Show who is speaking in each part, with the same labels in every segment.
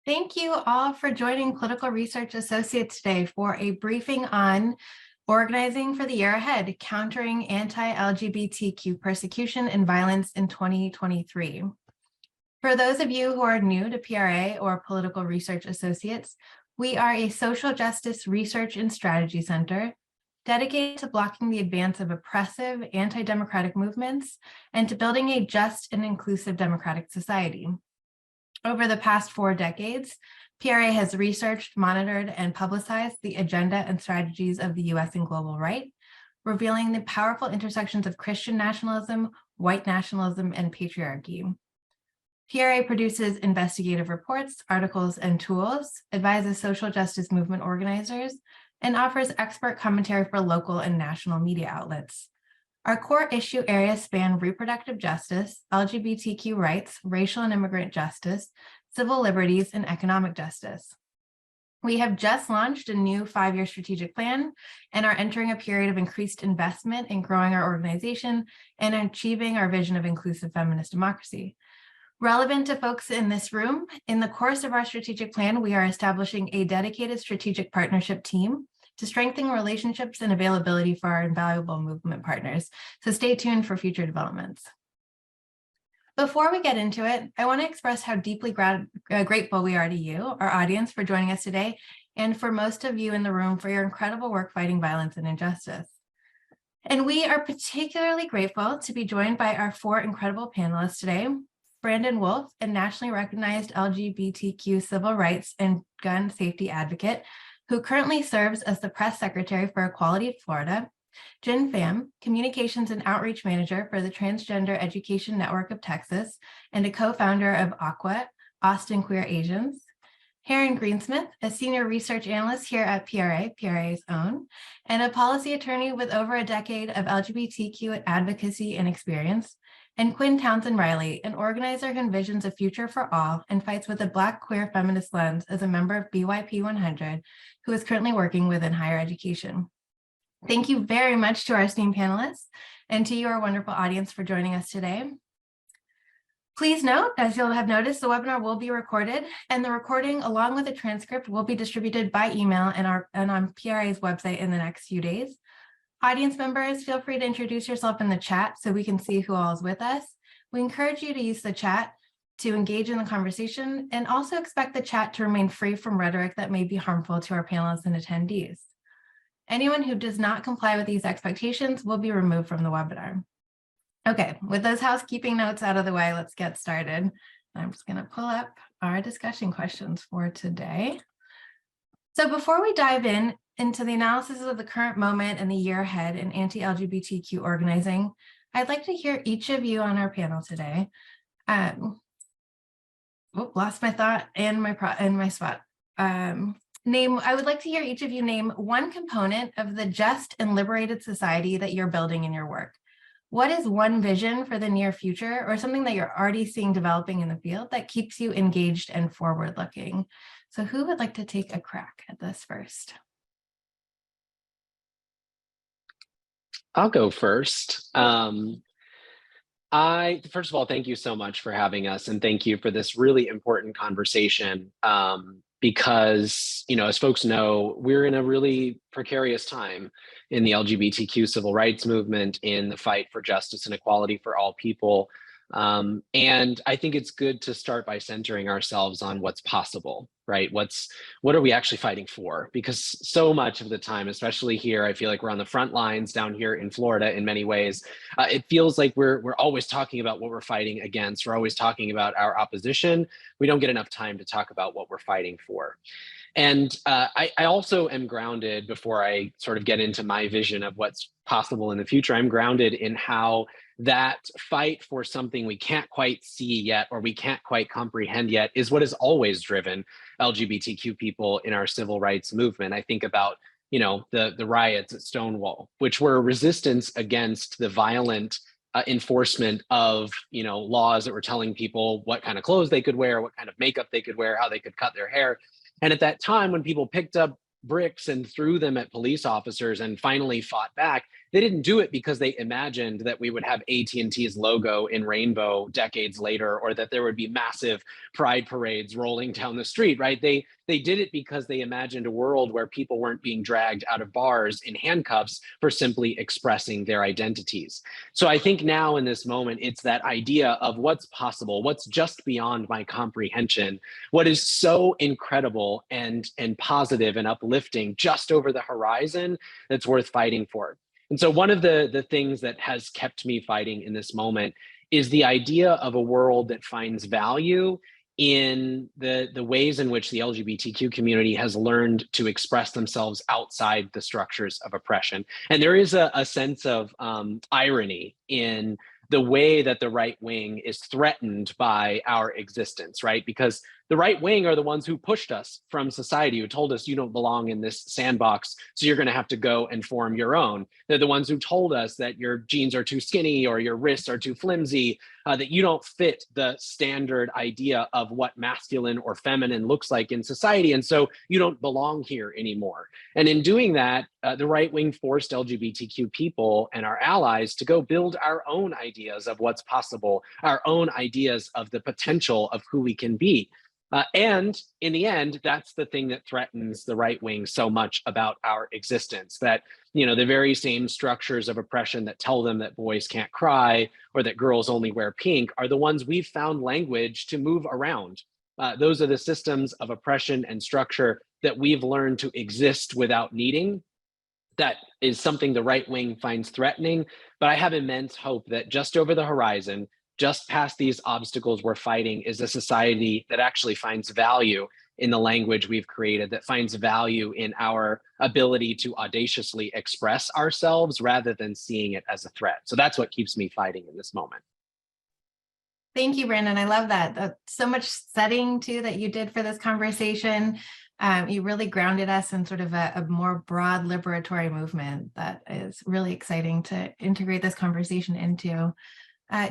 Speaker 1: Thank you all for joining Political Research Associates today for a briefing on organizing for the year ahead, countering anti-LGBTQ persecution and violence in 2023. For those of you who are new to PRA or Political Research Associates, we are a social justice research and strategy center dedicated to blocking the advance of oppressive anti-democratic movements and to building a just and inclusive democratic society. Over the past 4 decades, PRA has researched, monitored, and publicized the agenda and strategies of the US and global right, revealing the powerful intersections of Christian nationalism, white nationalism, and patriarchy. PRA produces investigative reports, articles, and tools, advises social justice movement organizers, and offers expert commentary for local and national media outlets. Our core issue areas span reproductive justice, LGBTQ rights, racial and immigrant justice, civil liberties, and economic justice. We have just launched a new 5-year strategic plan and are entering a period of increased investment in growing our organization and achieving our vision of inclusive feminist democracy. Relevant to folks in this room, in the course of our strategic plan, we are establishing a dedicated strategic partnership team to strengthen relationships and availability for our invaluable movement partners. So stay tuned for future developments. Before we get into it, I want to express how deeply grateful we are to you, our audience, for joining us today, and for most of you in the room for your incredible work fighting violence and injustice. And we are particularly grateful to be joined by our 4 incredible panelists today: Brandon Wolf, a nationally recognized LGBTQ civil rights and gun safety advocate, who currently serves as the press secretary for Equality Florida; Pham, communications and outreach manager for the Transgender Education Network of Texas and a co-founder of AQUA, Austin Queer Asians; Heron Greenesmith, a senior research analyst here at PRA, PRA's own, and a policy attorney with over a decade of LGBTQ advocacy and experience; and Kwyn Townsend Riley, an organizer who envisions a future for all and fights with a Black queer feminist lens as a member of BYP 100, who is currently working within higher education. Thank you very much to our esteemed panelists and to you, our wonderful audience, for joining us today. Please note, as you'll have noticed, the webinar will be recorded, and the recording, along with a transcript, will be distributed by email and on PRA's website in the next few days. Audience members, feel free to introduce yourself in the chat so we can see who all is with us. We encourage you to use the chat to engage in the conversation, and also expect the chat to remain free from rhetoric that may be harmful to our panelists and attendees. Anyone who does not comply with these expectations will be removed from the webinar. Okay, with those housekeeping notes out of the way, let's get started. I'm just going to pull up our discussion questions for today. So before we dive into the analysis of the current moment and the year ahead in anti-LGBTQ organizing, I'd like to hear each of you on our panel today. Lost my thought and my spot. I would like to hear each of you name one component of the just and liberated society that you're building in your work. What is one vision for the near future, or something that you're already seeing developing in the field that keeps you engaged and forward-looking? So who would like to take a crack at this first?
Speaker 2: I'll go first. First of all, thank you so much for having us, and thank you for this really important conversation. Because, as folks know, we're in a really precarious time in the LGBTQ civil rights movement, in the fight for justice and equality for all people. And I think it's good to start by centering ourselves on what's possible, right? What are we actually fighting for? Because so much of the time, especially here, I feel like we're on the front lines down here in Florida in many ways. It feels like we're always talking about what we're fighting against. We're always talking about our opposition. We don't get enough time to talk about what we're fighting for. And I also am grounded, before I sort of get into my vision of what's possible in the future, I'm grounded in how that fight for something we can't quite see yet, or we can't quite comprehend yet, is what has always driven LGBTQ people in our civil rights movement. I think about, the riots at Stonewall, which were resistance against the violent enforcement of, laws that were telling people what kind of clothes they could wear, what kind of makeup they could wear, how they could cut their hair. And at that time, when people picked up bricks and threw them at police officers and finally fought back, they didn't do it because they imagined that we would have AT&T's logo in rainbow decades later, or that there would be massive pride parades rolling down the street, right? They did it because they imagined a world where people weren't being dragged out of bars in handcuffs for simply expressing their identities. So I think now in this moment, it's that idea of what's possible, what's just beyond my comprehension, what is so incredible and positive and uplifting just over the horizon that's worth fighting for. And so one of the things that has kept me fighting in this moment is the idea of a world that finds value in the ways in which the LGBTQ community has learned to express themselves outside the structures of oppression. And there is a sense of irony in the way that the right wing is threatened by our existence, right? Because the right wing are the ones who pushed us from society, who told us you don't belong in this sandbox, so you're going to have to go and form your own. They're the ones who told us that your jeans are too skinny or your wrists are too flimsy, that you don't fit the standard idea of what masculine or feminine looks like in society, and so you don't belong here anymore. And in doing that, the right wing forced LGBTQ people and our allies to go build our own ideas of what's possible, our own ideas of the potential of who we can be. And in the end, that's the thing that threatens the right wing so much about our existence, that, you know, the very same structures of oppression that tell them that boys can't cry or that girls only wear pink are the ones we've found language to move around. Those are the systems of oppression and structure that we've learned to exist without needing. That is something the right wing finds threatening, but I have immense hope that just over the horizon, just past these obstacles we're fighting, is a society that actually finds value in the language we've created, that finds value in our ability to audaciously express ourselves rather than seeing it as a threat. So that's what keeps me fighting in this moment.
Speaker 1: Thank you, Brandon. I love that. So much setting too that you did for this conversation. You really grounded us in sort of a more broad liberatory movement that is really exciting to integrate this conversation into.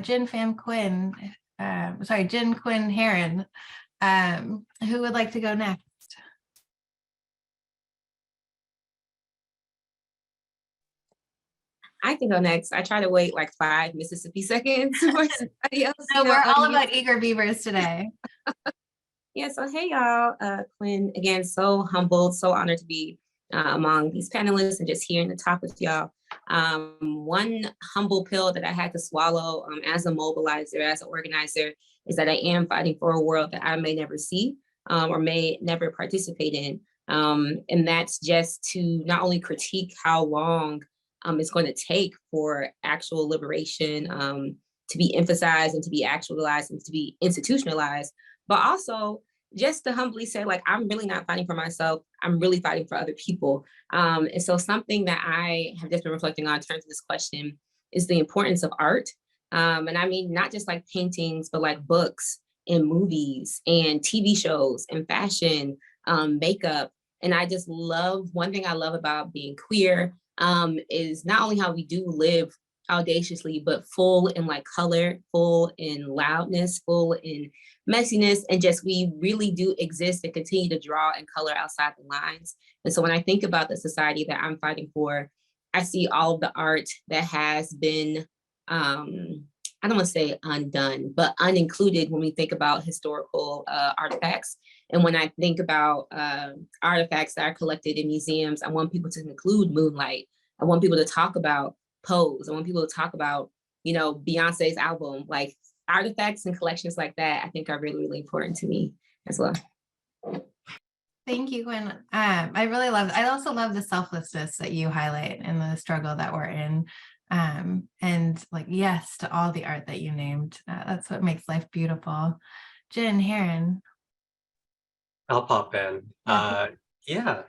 Speaker 1: Jen, Pham, Kwyn, Jen, Kwyn, Heron, who would like to go next?
Speaker 3: I can go next. I try to wait like 5 Mississippi seconds for somebody else.
Speaker 1: So we're all about eager beavers today.
Speaker 3: Yeah, so hey y'all, Kwyn, again, so humbled, so honored to be among these panelists and just hearing the talk with y'all. One humble pill that I had to swallow as a mobilizer, as an organizer, is that I am fighting for a world that I may never see or may never participate in. And that's just to not only critique how long it's going to take for actual liberation to be emphasized and to be actualized and to be institutionalized, but also just to humbly say, like, I'm really not fighting for myself. I'm really fighting for other people. And so something that I have just been reflecting on in terms of this question is the importance of art. And I mean, not just like paintings, but like books and movies and TV shows and fashion, makeup. And I just love, one thing I love about being queer is not only how we do live audaciously, but full in like color, full in loudness, full in messiness, and just we really do exist and continue to draw and color outside the lines. And so when I think about the society that I'm fighting for, I see all of the art that has been, I don't want to say undone, but unincluded when we think about historical artifacts. And when I think about artifacts that are collected in museums, I want people to include Moonlight. I want people to talk about Pose. I want people to talk about, you know, Beyonce's album. Like artifacts and collections like that, I think are really, really important to me as well.
Speaker 1: Thank you, Kwyn. I also love the selflessness that you highlight in the struggle that we're in. And like, yes, to all the art that you named. That's what makes life beautiful. Jen, Heron.
Speaker 4: I'll pop in. Yeah.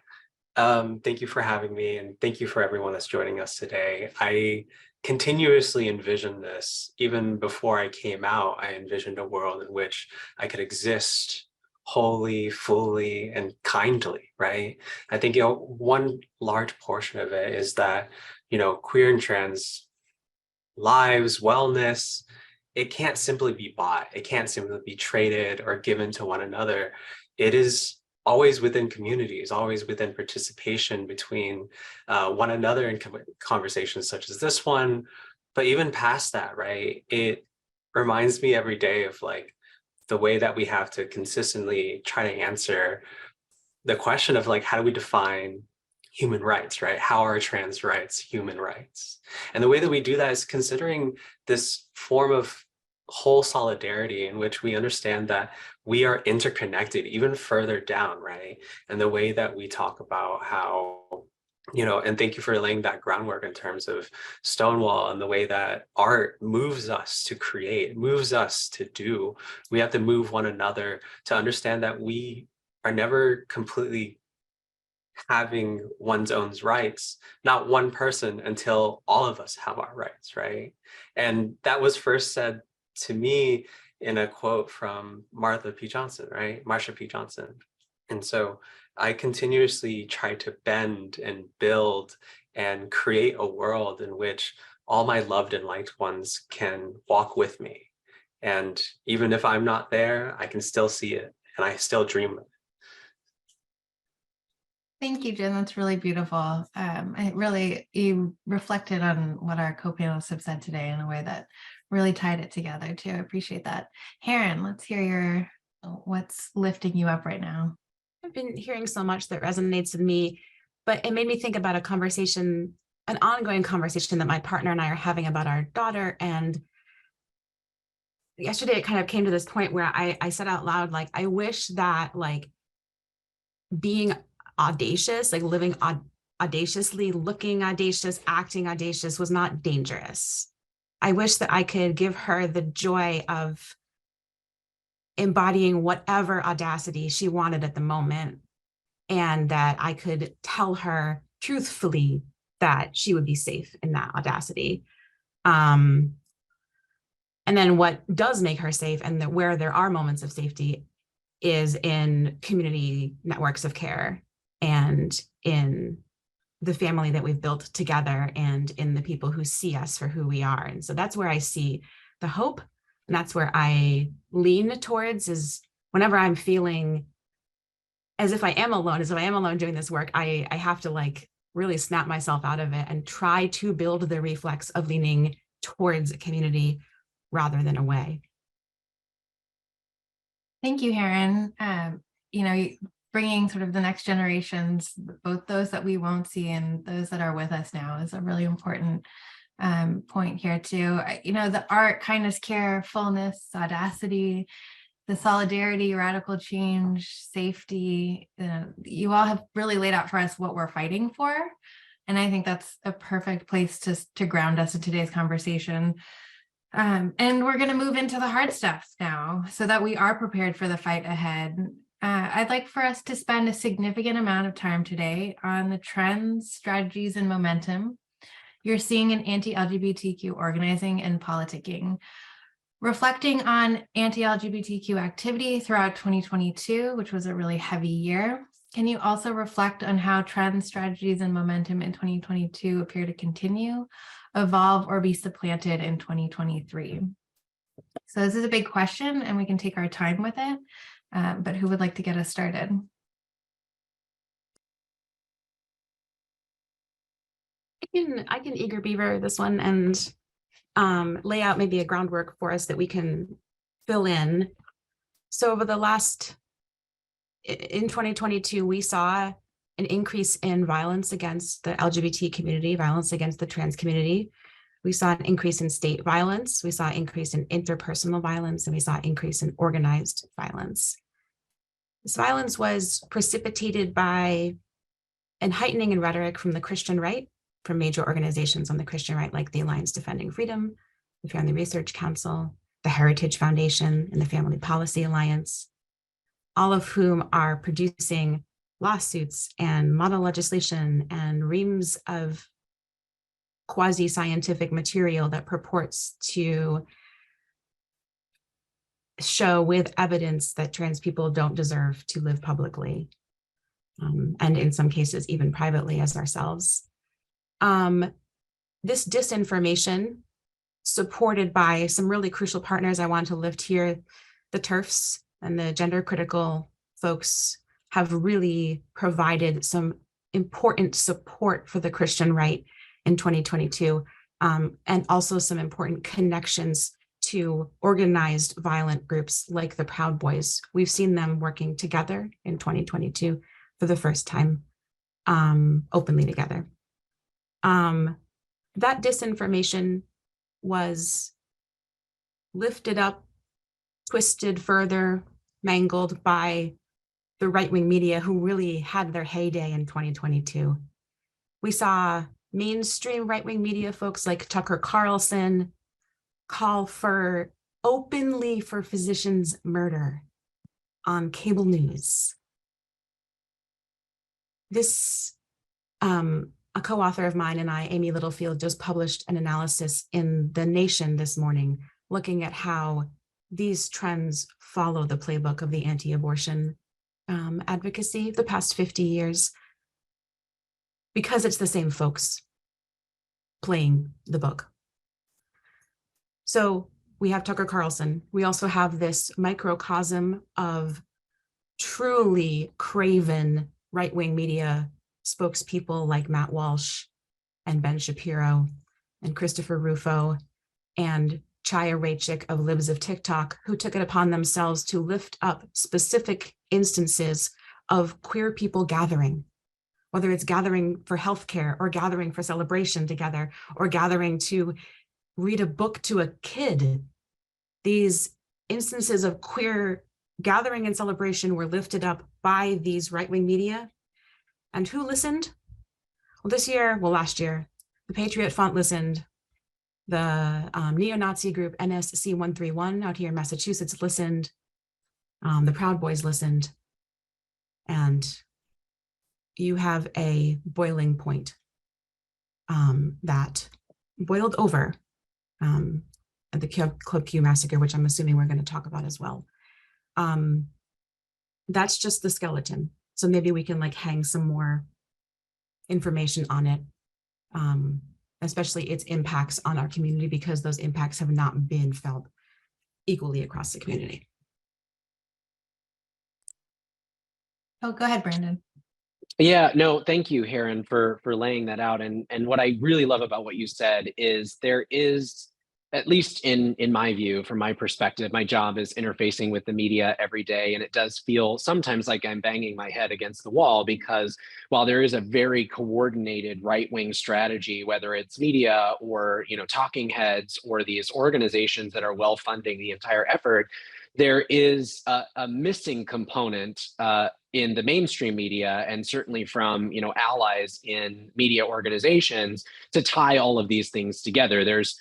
Speaker 4: Thank you for having me, and thank you for everyone that's joining us today. I continuously envisioned this. Even before I came out, I envisioned a world in which I could exist wholly, fully, and kindly, right? I think, one large portion of it is that, queer and trans lives, wellness, it can't simply be bought. It can't simply be traded or given to one another. It is always within communities, always within participation between one another in conversations such as this one. But even past that, right, it reminds me every day of like the way that we have to consistently try to answer the question of like, how do we define human rights, right? How are trans rights human rights? And the way that we do that is considering this form of whole solidarity in which we understand that we are interconnected even further down, right? And the way that we talk about how, you know, and thank you for laying that groundwork in terms of Stonewall and the way that art moves us to create, moves us to do. We have to move one another to understand that we are never completely having one's own rights, not one person until all of us have our rights, right? And that was first said to me in a quote from Marsha P. Johnson. And so I continuously try to bend and build and create a world in which all my loved and liked ones can walk with me. And even if I'm not there, I can still see it and I still dream of it.
Speaker 1: Thank you, Jen. That's really beautiful. You reflected on what our co-panelists have said today in a way that really tied it together too. I appreciate that. Heron, let's hear what's lifting you up right now.
Speaker 5: I've been hearing so much that resonates with me, but it made me think about an ongoing conversation that my partner and I are having about our daughter. And yesterday it kind of came to this point where I said out loud, like, I wish that like being audacious, like living audaciously, looking audacious, acting audacious was not dangerous. I wish that I could give her the joy of embodying whatever audacity she wanted at the moment, and that I could tell her truthfully that she would be safe in that audacity. And then what does make her safe, and where there are moments of safety, is in community networks of care and in the family that we've built together and in the people who see us for who we are. And so that's where I see the hope. And that's where I lean towards, is whenever I'm feeling as if I am alone doing this work, I have to like really snap myself out of it and try to build the reflex of leaning towards a community rather than away.
Speaker 1: Thank you, Heron. Bringing sort of the next generations, both those that we won't see and those that are with us now, is a really important point here too. The art, kindness, care, fullness, audacity, the solidarity, radical change, safety, you all have really laid out for us what we're fighting for. And I think that's a perfect place to ground us in today's conversation. And we're going to move into the hard stuff now so that we are prepared for the fight ahead. I'd like for us to spend a significant amount of time today on the trends, strategies, and momentum you're seeing in anti-LGBTQ organizing and politicking. Reflecting on anti-LGBTQ activity throughout 2022, which was a really heavy year, can you also reflect on how trends, strategies, and momentum in 2022 appear to continue, evolve, or be supplanted in 2023? So this is a big question, and we can take our time with it. But who would like to get us started?
Speaker 5: I can eager beaver this one and lay out maybe a groundwork for us that we can fill in. So over in 2022, we saw an increase in violence against the LGBT community, violence against the trans community. We saw an increase in state violence. We saw an increase in interpersonal violence, and we saw an increase in organized violence. This violence was precipitated by an heightening in rhetoric from the Christian right, from major organizations on the Christian right, like the Alliance Defending Freedom, the Family Research Council, the Heritage Foundation, and the Family Policy Alliance, all of whom are producing lawsuits and model legislation and reams of quasi-scientific material that purports to show with evidence that trans people don't deserve to live publicly, and in some cases even privately as ourselves. This disinformation, supported by some really crucial partners I want to lift here, the TERFs and the gender critical folks have really provided some important support for the Christian right in 2022, and also some important connections to organized violent groups like the Proud Boys. We've seen them working together in 2022 for the first time, openly together. That disinformation was lifted up, twisted further, mangled by the right-wing media who really had their heyday in 2022. We saw mainstream right-wing media folks like Tucker Carlson call for openly for physicians' murder on cable news. This, a co-author of mine and I, Amy Littlefield, just published an analysis in The Nation this morning, looking at how these trends follow the playbook of the anti-abortion advocacy the past 50 years, because it's the same folks playing the book. So we have Tucker Carlson. We also have this microcosm of truly craven right-wing media spokespeople like Matt Walsh and Ben Shapiro and Christopher Rufo and Chaya Raichik of Libs of TikTok, who took it upon themselves to lift up specific instances of queer people gathering, whether it's gathering for healthcare or gathering for celebration together or gathering to read a book to a kid. These instances of queer gathering and celebration were lifted up by these right-wing media. And who listened? Well, last year, the Patriot Front listened. The neo-Nazi group NSC 131 out here in Massachusetts listened. The Proud Boys listened. And you have a boiling point that boiled over at the Club Q massacre, which I'm assuming we're going to talk about as well. That's just the skeleton. So maybe we can like hang some more information on it, especially its impacts on our community, because those impacts have not been felt equally across the community.
Speaker 1: Oh, go ahead, Brandon.
Speaker 2: Yeah, no, thank you, Heron, for laying that out. And what I really love about what you said is there is, at least in my view, from my perspective, my job is interfacing with the media every day. And it does feel sometimes like I'm banging my head against the wall, because while there is a very coordinated right-wing strategy, whether it's media or, talking heads or these organizations that are well-funding the entire effort, there is a missing component in the mainstream media, and certainly from allies in media organizations, to tie all of these things together. There's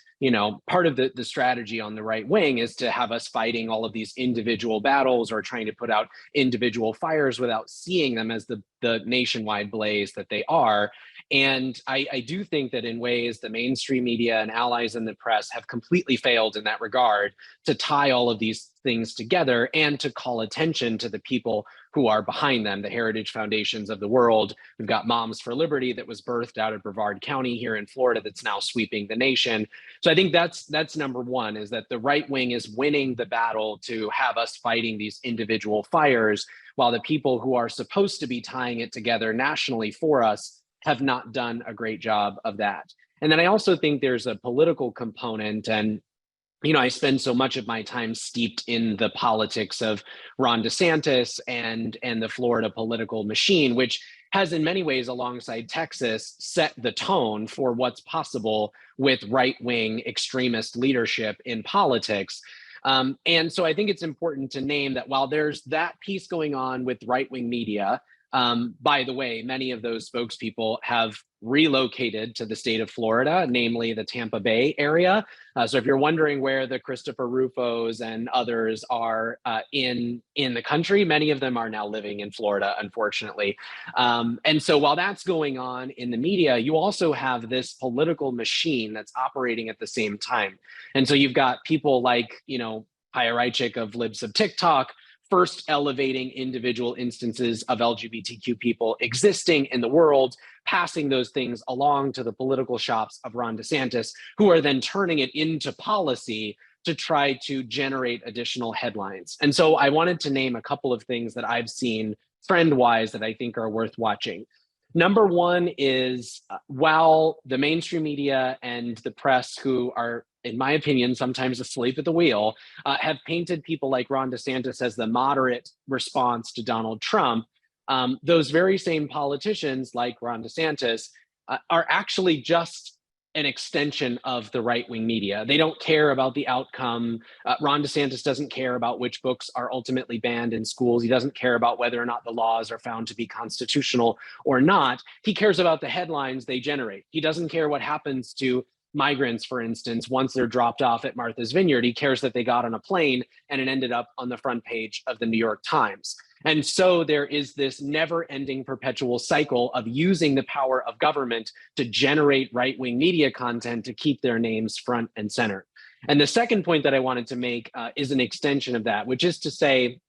Speaker 2: part of the strategy on the right wing is to have us fighting all of these individual battles or trying to put out individual fires without seeing them as the nationwide blaze that they are. And I do think that in ways the mainstream media and allies in the press have completely failed in that regard to tie all of these things together and to call attention to the people who are behind them, the heritage foundations of the world. We've got Moms for Liberty that was birthed out of Brevard County here in Florida that's now sweeping the nation. So I think that's number one, is that the right wing is winning the battle to have us fighting these individual fires, while the people who are supposed to be tying it together nationally for us have not done a great job of that. And then I also think there's a political component, and I spend so much of my time steeped in the politics of Ron DeSantis and the Florida political machine, which has in many ways, alongside Texas, set the tone for what's possible with right-wing extremist leadership in politics. And so I think it's important to name that while there's that piece going on with right-wing media, by the way, many of those spokespeople have relocated to the state of Florida, namely the Tampa Bay area. So if you're wondering where the Christopher Rufos and others are in the country, many of them are now living in Florida, unfortunately. And so while that's going on in the media, you also have this political machine that's operating at the same time. And so you've got people like, Chaya Raichik of Libs of TikTok, first elevating individual instances of LGBTQ people existing in the world, passing those things along to the political shops of Ron DeSantis, who are then turning it into policy to try to generate additional headlines. And so I wanted to name a couple of things that I've seen friend-wise that I think are worth watching. Number one is while the mainstream media and the press, who are, in my opinion, sometimes asleep at the wheel, have painted people like Ron DeSantis as the moderate response to Donald Trump, those very same politicians like Ron DeSantis are actually just an extension of the right-wing media. They don't care about the outcome. Ron DeSantis doesn't care about which books are ultimately banned in schools. He doesn't care about whether or not the laws are found to be constitutional or not. He cares about the headlines they generate. He doesn't care what happens to migrants, for instance, once they're dropped off at Martha's Vineyard. He cares that they got on a plane and it ended up on the front page of the New York Times. And so there is this never-ending perpetual cycle of using the power of government to generate right-wing media content to keep their names front and center. And the second point that I wanted to make is an extension of that, which is to say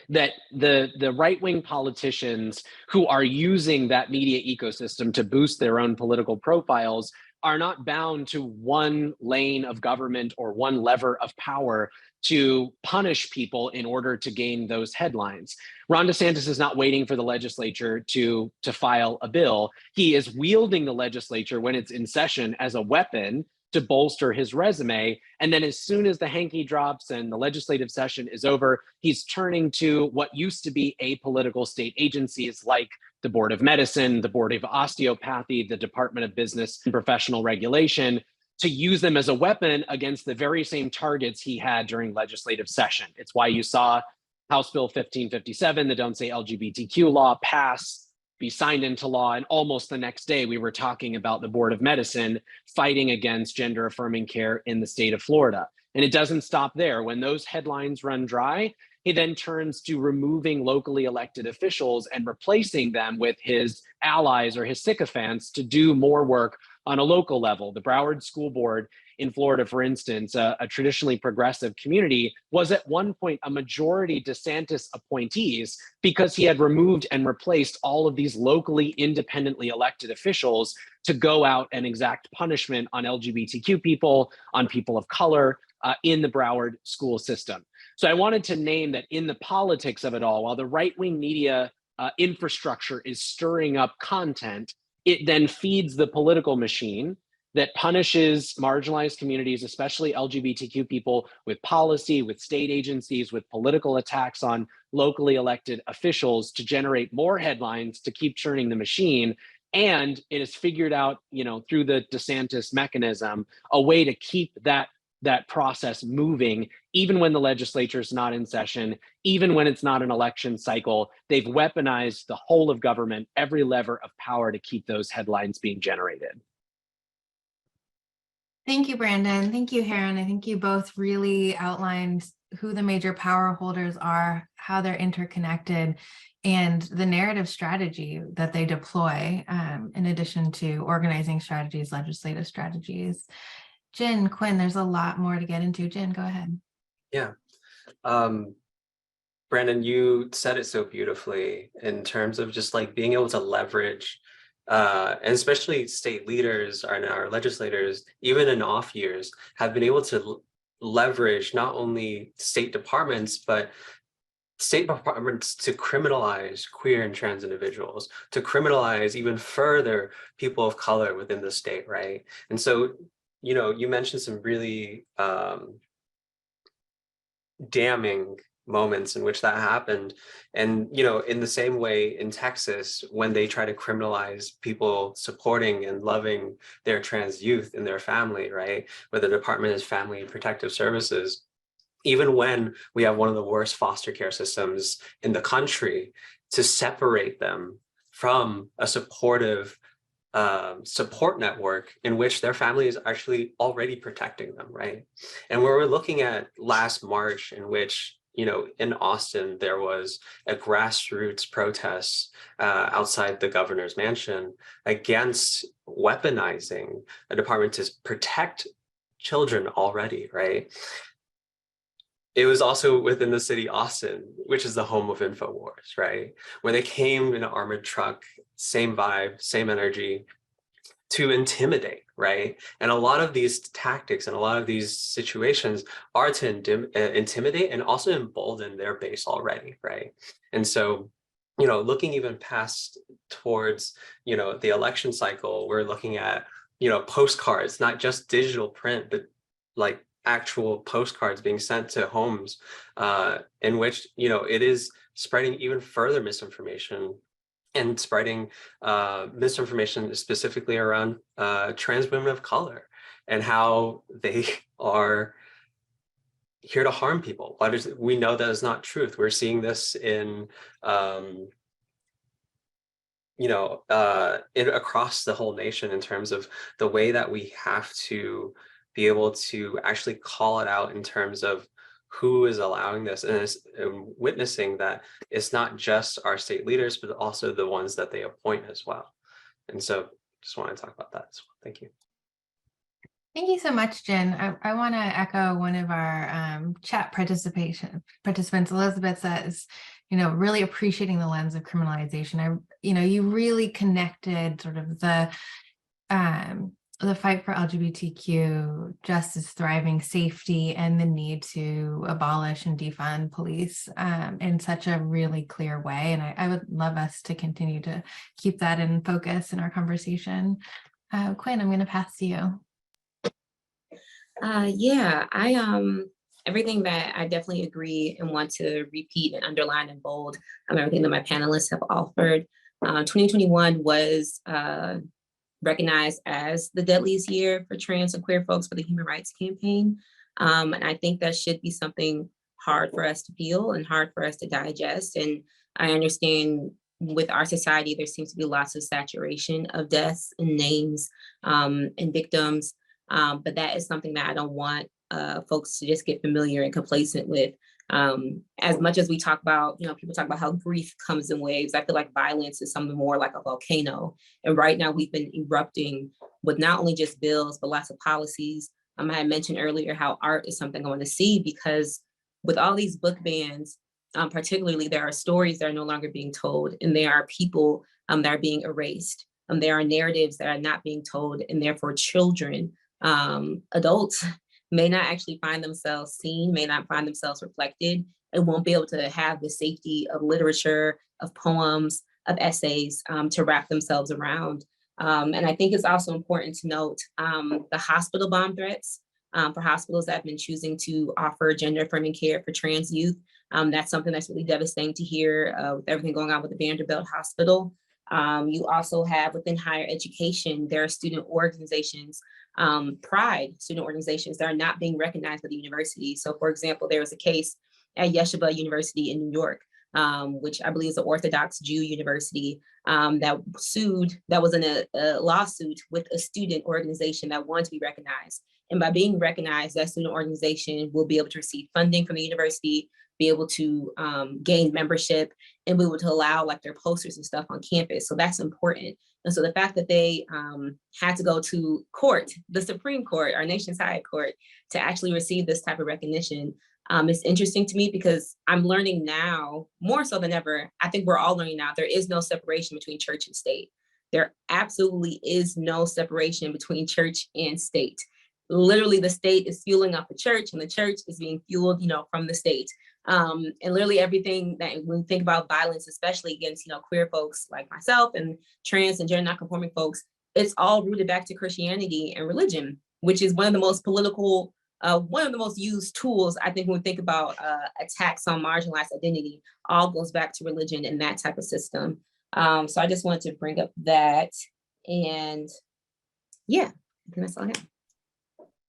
Speaker 2: that the right-wing politicians who are using that media ecosystem to boost their own political profiles are not bound to one lane of government or one lever of power to punish people in order to gain those headlines. Ron DeSantis is not waiting for the legislature to file a bill. He is wielding the legislature when it's in session as a weapon to bolster his resume. And then as soon as the hanky drops and the legislative session is over, he's turning to what used to be apolitical state agencies like the Board of Medicine, the Board of Osteopathy, the Department of Business and Professional Regulation, to use them as a weapon against the very same targets he had during legislative session. It's why you saw House Bill 1557, the Don't Say LGBTQ law, pass, be signed into law, and almost the next day we were talking about the Board of Medicine fighting against gender affirming care in the state of Florida. And it doesn't stop there. When those headlines run dry, he then turns to removing locally elected officials and replacing them with his allies or his sycophants to do more work on a local level. The Broward School Board in Florida, for instance, a traditionally progressive community, was at one point a majority DeSantis appointees because he had removed and replaced all of these locally independently elected officials to go out and exact punishment on LGBTQ people, on people of color in the Broward school system. So I wanted to name that in the politics of it all, while the right-wing media infrastructure is stirring up content, it then feeds the political machine that punishes marginalized communities, especially LGBTQ people, with policy, with state agencies, with political attacks on locally elected officials to generate more headlines to keep churning the machine. And it has figured out, through the DeSantis mechanism, a way to keep that process moving, even when the legislature is not in session, even when it's not an election cycle. They've weaponized the whole of government, every lever of power to keep those headlines being generated.
Speaker 1: Thank you, Brandon. Thank you, Heron. I think you both really outlined who the major power holders are, how they're interconnected, and the narrative strategy that they deploy, in addition to organizing strategies, legislative strategies. Jen, Kwyn, there's a lot more to get into. Jen, go ahead.
Speaker 4: Yeah. Brandon, you said it so beautifully in terms of just like being able to leverage, and especially state leaders and our legislators, even in off years, have been able to leverage not only state departments, but state departments to criminalize queer and trans individuals, to criminalize even further people of color within the state, right? And so, you mentioned some really damning moments in which that happened. And, in the same way in Texas, when they try to criminalize people supporting and loving their trans youth in their family, right? Where the Department of Family and Protective Services, even when we have one of the worst foster care systems in the country, to separate them from a supportive support network in which their family is actually already protecting them, right? And where we're looking at last March, in which, in Austin, there was a grassroots protest outside the governor's mansion against weaponizing a department to protect children already, right? It was also within the city Austin, which is the home of InfoWars, right? Where they came in an armored truck, same vibe, same energy, to intimidate, right? And a lot of these tactics and a lot of these situations are to intimidate and also embolden their base already, right? And so looking even past towards, the election cycle, we're looking at, postcards, not just digital print, but like actual postcards being sent to homes, in which, it is spreading even further misinformation and spreading misinformation specifically around trans women of color and how they are here to harm people. We know that is not truth. We're seeing this in across the whole nation in terms of the way that we have to be able to actually call it out in terms of who is allowing this and witnessing that it's not just our state leaders, but also the ones that they appoint as well. And so just want to talk about that as well. Thank you.
Speaker 1: Thank you so much, Jen. I want to echo one of our chat participants, Elizabeth, says, really appreciating the lens of criminalization. You really connected sort of the fight for LGBTQ justice, thriving, safety, and the need to abolish and defund police in such a really clear way. And I would love us to continue to keep that in focus in our conversation. Kwyn, I'm going to pass to you.
Speaker 3: Everything that I definitely agree and want to repeat and underline and bold, everything that my panelists have offered. 2021 was recognized as the deadliest year for trans and queer folks for the Human Rights Campaign. And I think that should be something hard for us to feel and hard for us to digest. And I understand with our society, there seems to be lots of saturation of deaths and names and victims. But that is something that I don't want folks to just get familiar and complacent with. As much as we talk about, people talk about how grief comes in waves, I feel like violence is something more like a volcano. And right now we've been erupting with not only just bills, but lots of policies. I had mentioned earlier how art is something I want to see, because with all these book bans, particularly, there are stories that are no longer being told, and there are people that are being erased. There are narratives that are not being told, and therefore children, adults may not actually find themselves seen, may not find themselves reflected, and won't be able to have the safety of literature, of poems, of essays to wrap themselves around. And I think it's also important to note the hospital bomb threats for hospitals that have been choosing to offer gender affirming care for trans youth. That's something that's really devastating to hear with everything going on with the Vanderbilt Hospital. You also have within higher education, there are student organizations, pride student organizations that are not being recognized by the university. So for example, there was a case at Yeshiva University in New York, which I believe is an Orthodox Jew university that was in a lawsuit with a student organization that wanted to be recognized. And by being recognized, that student organization will be able to receive funding from the university, be able to gain membership, and be able to allow like their posters and stuff on campus. So that's important. And so the fact that they had to go to court, the Supreme Court, our nation's higher court, to actually receive this type of recognition is interesting to me, because I'm learning now, more so than ever, I think we're all learning now, there is no separation between church and state. There absolutely is no separation between church and state. Literally, the state is fueling up the church, and the church is being fueled, from the state. And literally everything that when we think about violence, especially against, queer folks like myself and trans and gender non-conforming folks, it's all rooted back to Christianity and religion, which is one of the most political, one of the most used tools, I think, when we think about attacks on marginalized identity, all goes back to religion and that type of system. So I just wanted to bring up that. And yeah, I think that's all I have.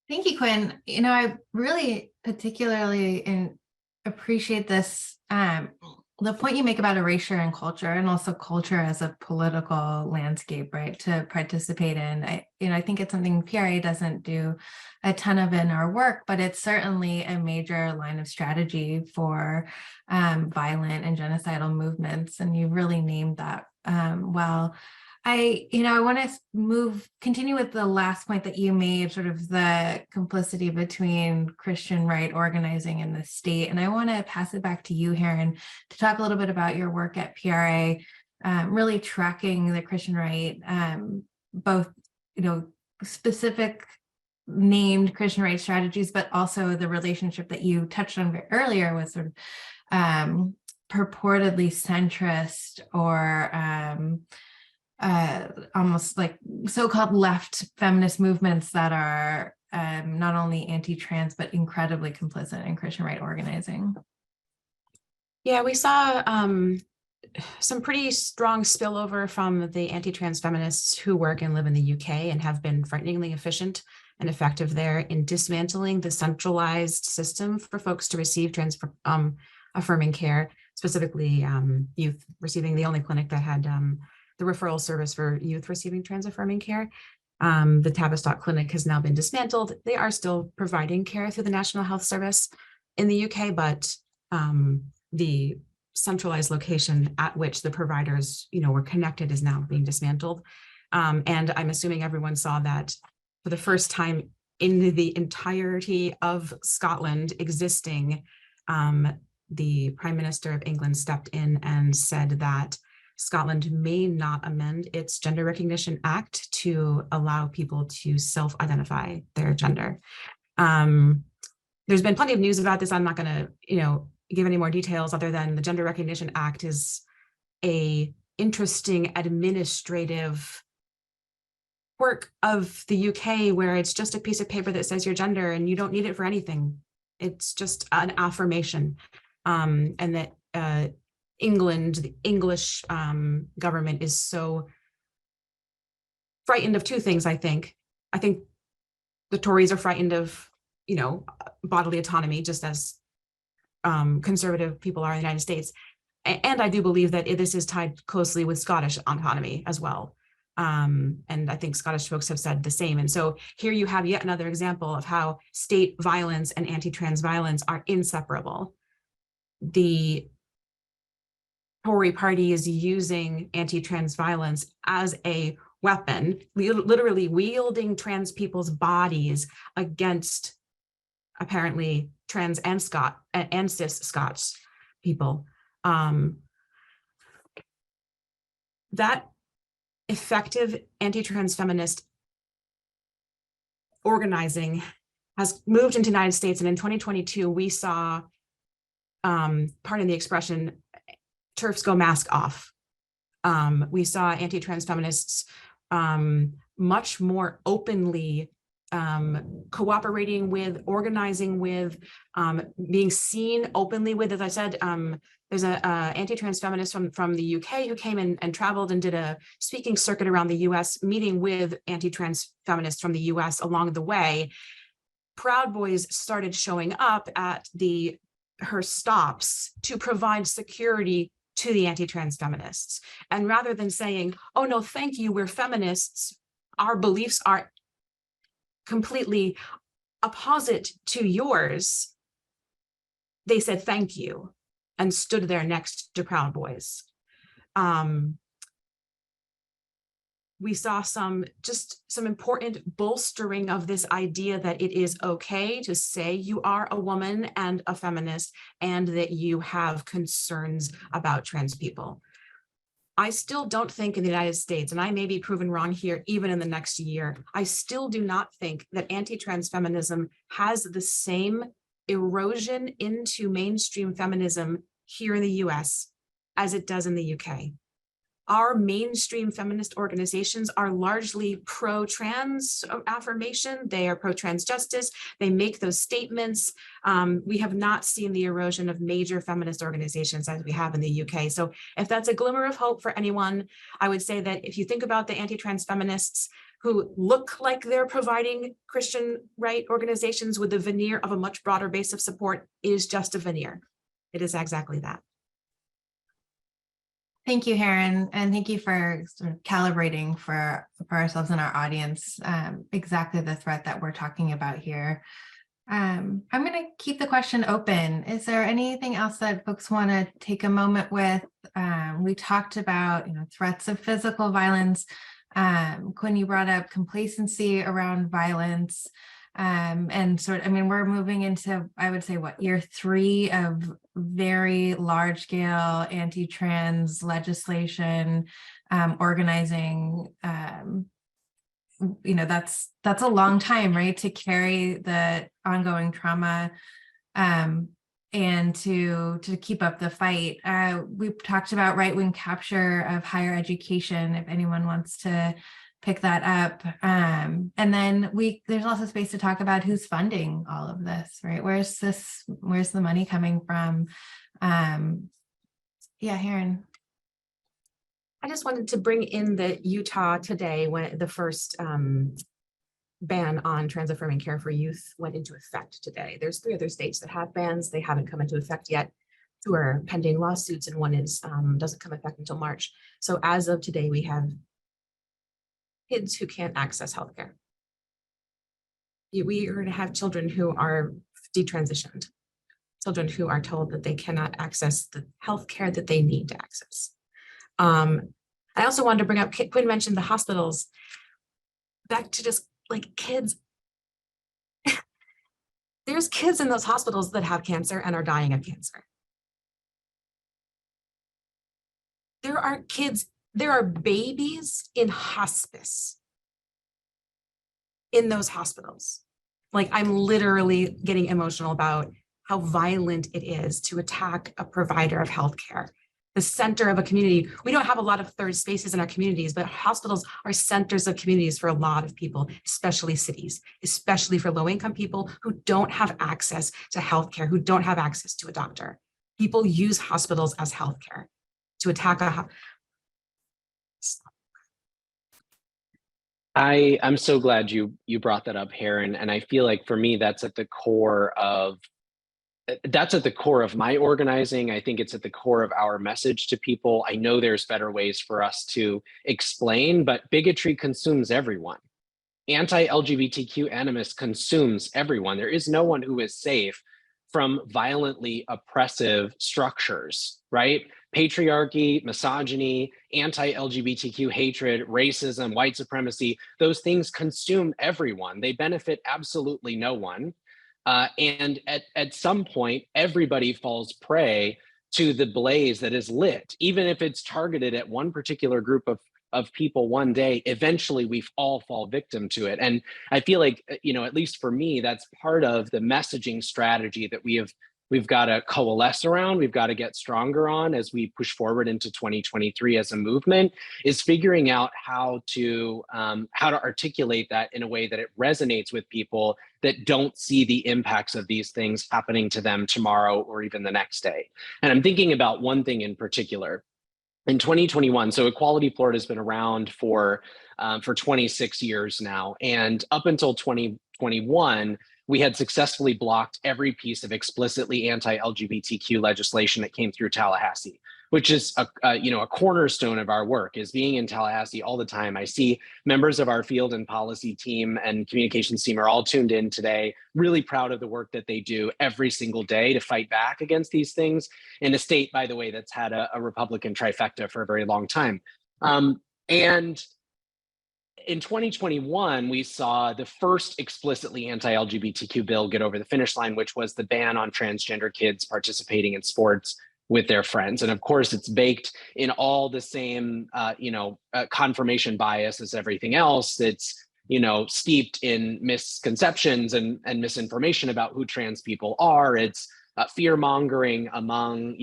Speaker 1: Thank you, Kwyn. I really particularly appreciate this, the point you make about erasure and culture, and also culture as a political landscape, right, to participate in. I think it's something PRA doesn't do a ton of in our work, but it's certainly a major line of strategy for violent and genocidal movements. And you really named that well. I want to continue with the last point that you made, sort of the complicity between Christian right organizing and the state. And I want to pass it back to you, Heron, to talk a little bit about your work at PRA, really tracking the Christian right, both, specific named Christian right strategies, but also the relationship that you touched on earlier with sort of purportedly centrist or almost like so-called left feminist movements that are not only anti-trans, but incredibly complicit in Christian right organizing.
Speaker 5: Yeah, we saw some pretty strong spillover from the anti-trans feminists who work and live in the UK and have been frighteningly efficient and effective there in dismantling the centralized system for folks to receive trans affirming care, specifically youth receiving, the only clinic that had the referral service for youth receiving trans affirming care. The Tavistock Clinic has now been dismantled. They are still providing care through the National Health Service in the UK, but the centralized location at which the providers, were connected is now being dismantled. And I'm assuming everyone saw that for the first time in the entirety of Scotland existing, the Prime Minister of England stepped in and said that Scotland may not amend its Gender Recognition Act to allow people to self-identify their gender. There's been plenty of news about this. I'm not going to, give any more details other than the Gender Recognition Act is a interesting administrative quirk of the UK where it's just a piece of paper that says your gender and you don't need it for anything. It's just an affirmation. And that England, the English government is so frightened of two things, I think. I think the Tories are frightened of, bodily autonomy, just as conservative people are in the United States. And I do believe that this is tied closely with Scottish autonomy as well. And I think Scottish folks have said the same. And so here you have yet another example of how state violence and anti-trans violence are inseparable. The Tory party is using anti-trans violence as a weapon, literally wielding trans people's bodies against apparently trans and cis Scots people. That effective anti-trans feminist organizing has moved into the United States, and in 2022 we saw, pardon the expression, TERFs go mask off. We saw anti-trans feminists much more openly cooperating with, organizing with, being seen openly with. As I said, there's a anti-trans feminist from the UK who came in and traveled and did a speaking circuit around the US, meeting with anti-trans feminists from the US along the way. Proud Boys started showing up at her stops to provide security to the anti-trans feminists. And rather than saying, oh no, thank you, we're feminists, our beliefs are completely opposite to yours, they said thank you and stood there next to Proud Boys. We saw some important bolstering of this idea that it is okay to say you are a woman and a feminist and that you have concerns about trans people. I still don't think in the United States, and I may be proven wrong here even in the next year, I still do not think that anti-trans feminism has the same erosion into mainstream feminism here in the US as it does in the UK. Our mainstream feminist organizations are largely pro-trans affirmation. They are pro-trans justice. They make those statements. We have not seen the erosion of major feminist organizations as we have in the UK. So if that's a glimmer of hope for anyone, I would say that if you think about the anti-trans feminists who look like they're providing Christian right organizations with the veneer of a much broader base of support, it is just a veneer. It is exactly that.
Speaker 1: Thank you, Heron, and thank you for sort of calibrating for ourselves and our audience exactly the threat that we're talking about here. I'm going to keep the question open. Is there anything else that folks want to take a moment with? We talked about, threats of physical violence. Kwyn, you brought up complacency around violence. And we're moving into, I would say, year 3 of very large scale anti-trans legislation, organizing. That's a long time, right, to carry the ongoing trauma. And and to keep up the fight. We talked about right-wing capture of higher education, if anyone wants to pick that up. And then there's also space to talk about who's funding all of this, right? Where's the money coming from? Yeah, Heron.
Speaker 5: I just wanted to bring in that Utah today, when the first ban on trans-affirming care for youth went into effect today. There's 3 other states that have bans. They haven't come into effect yet. 2 are pending lawsuits, and 1 is doesn't come effect until March. So as of today, we have kids who can't access healthcare. We are going to have children who are detransitioned, children who are told that they cannot access the healthcare that they need to access. I also wanted to bring up, Kwyn mentioned the hospitals. Back to just like kids. There's kids in those hospitals that have cancer and are dying of cancer. There are babies in hospice in those hospitals. Like, I'm literally getting emotional about how violent it is to attack a provider of healthcare, the center of a community. We don't have a lot of third spaces in our communities, but hospitals are centers of communities for a lot of people, especially cities, especially for low-income people who don't have access to healthcare, who don't have access to a doctor. People use hospitals as healthcare to attack
Speaker 2: I'm so glad you brought that up, Heron. And I feel like for me, that's at the core of my organizing. I think it's at the core of our message to people. I know there's better ways for us to explain, but bigotry consumes everyone. Anti-LGBTQ animus consumes everyone. There is no one who is safe from violently oppressive structures, right? Patriarchy, misogyny, anti-LGBTQ hatred, racism, white supremacy, those things consume everyone. They benefit absolutely no one. And at some point, everybody falls prey to the blaze that is lit. Even if it's targeted at one particular group of people one day, eventually we all fall victim to it. And I feel like, at least for me, that's part of the messaging strategy that we've got to coalesce around, we've got to get stronger on as we push forward into 2023 as a movement, is figuring out how to articulate that in a way that it resonates with people that don't see the impacts of these things happening to them tomorrow or even the next day. And I'm thinking about one thing in particular. In 2021, so Equality Florida has been around for 26 years now. And up until 2021, we had successfully blocked every piece of explicitly anti-LGBTQ legislation that came through Tallahassee, which is a cornerstone of our work, is being in Tallahassee all the time. I see members of our field and policy team and communications team are all tuned in today, really proud of the work that they do every single day to fight back against these things in a state, by the way, that's had a Republican trifecta for a very long time. And in 2021, we saw the first explicitly anti-LGBTQ bill get over the finish line, which was the ban on transgender kids participating in sports with their friends. And of course, it's baked in all the same, confirmation bias as everything else. It's, steeped in misconceptions and misinformation about who trans people are. It's fear mongering among,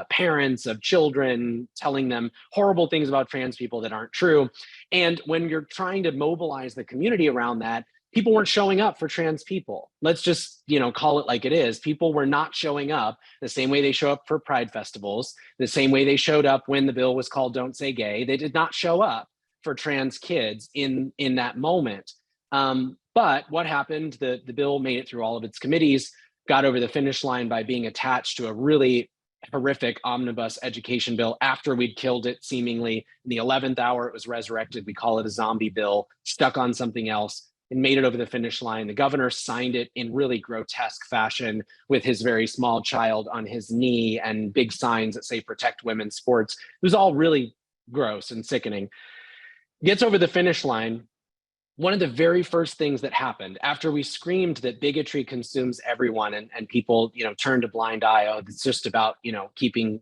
Speaker 2: parents of children, telling them horrible things about trans people that aren't true. And when you're trying to mobilize the community around that, people weren't showing up for trans people. Let's just, call it like it is. People were not showing up the same way they show up for pride festivals, the same way they showed up when the bill was called Don't Say Gay. They did not show up for trans kids in that moment. But what happened? The bill made it through all of its committees, got over the finish line by being attached to a really horrific omnibus education bill after we'd killed it seemingly. In the 11th hour, it was resurrected. We call it a zombie bill, stuck on something else, and made it over the finish line. The governor signed it in really grotesque fashion with his very small child on his knee and big signs that say protect women's sports. It was all really gross and sickening. Gets over the finish line. One of the very first things that happened after we screamed that bigotry consumes everyone and people, turned a blind eye, oh, it's just about, keeping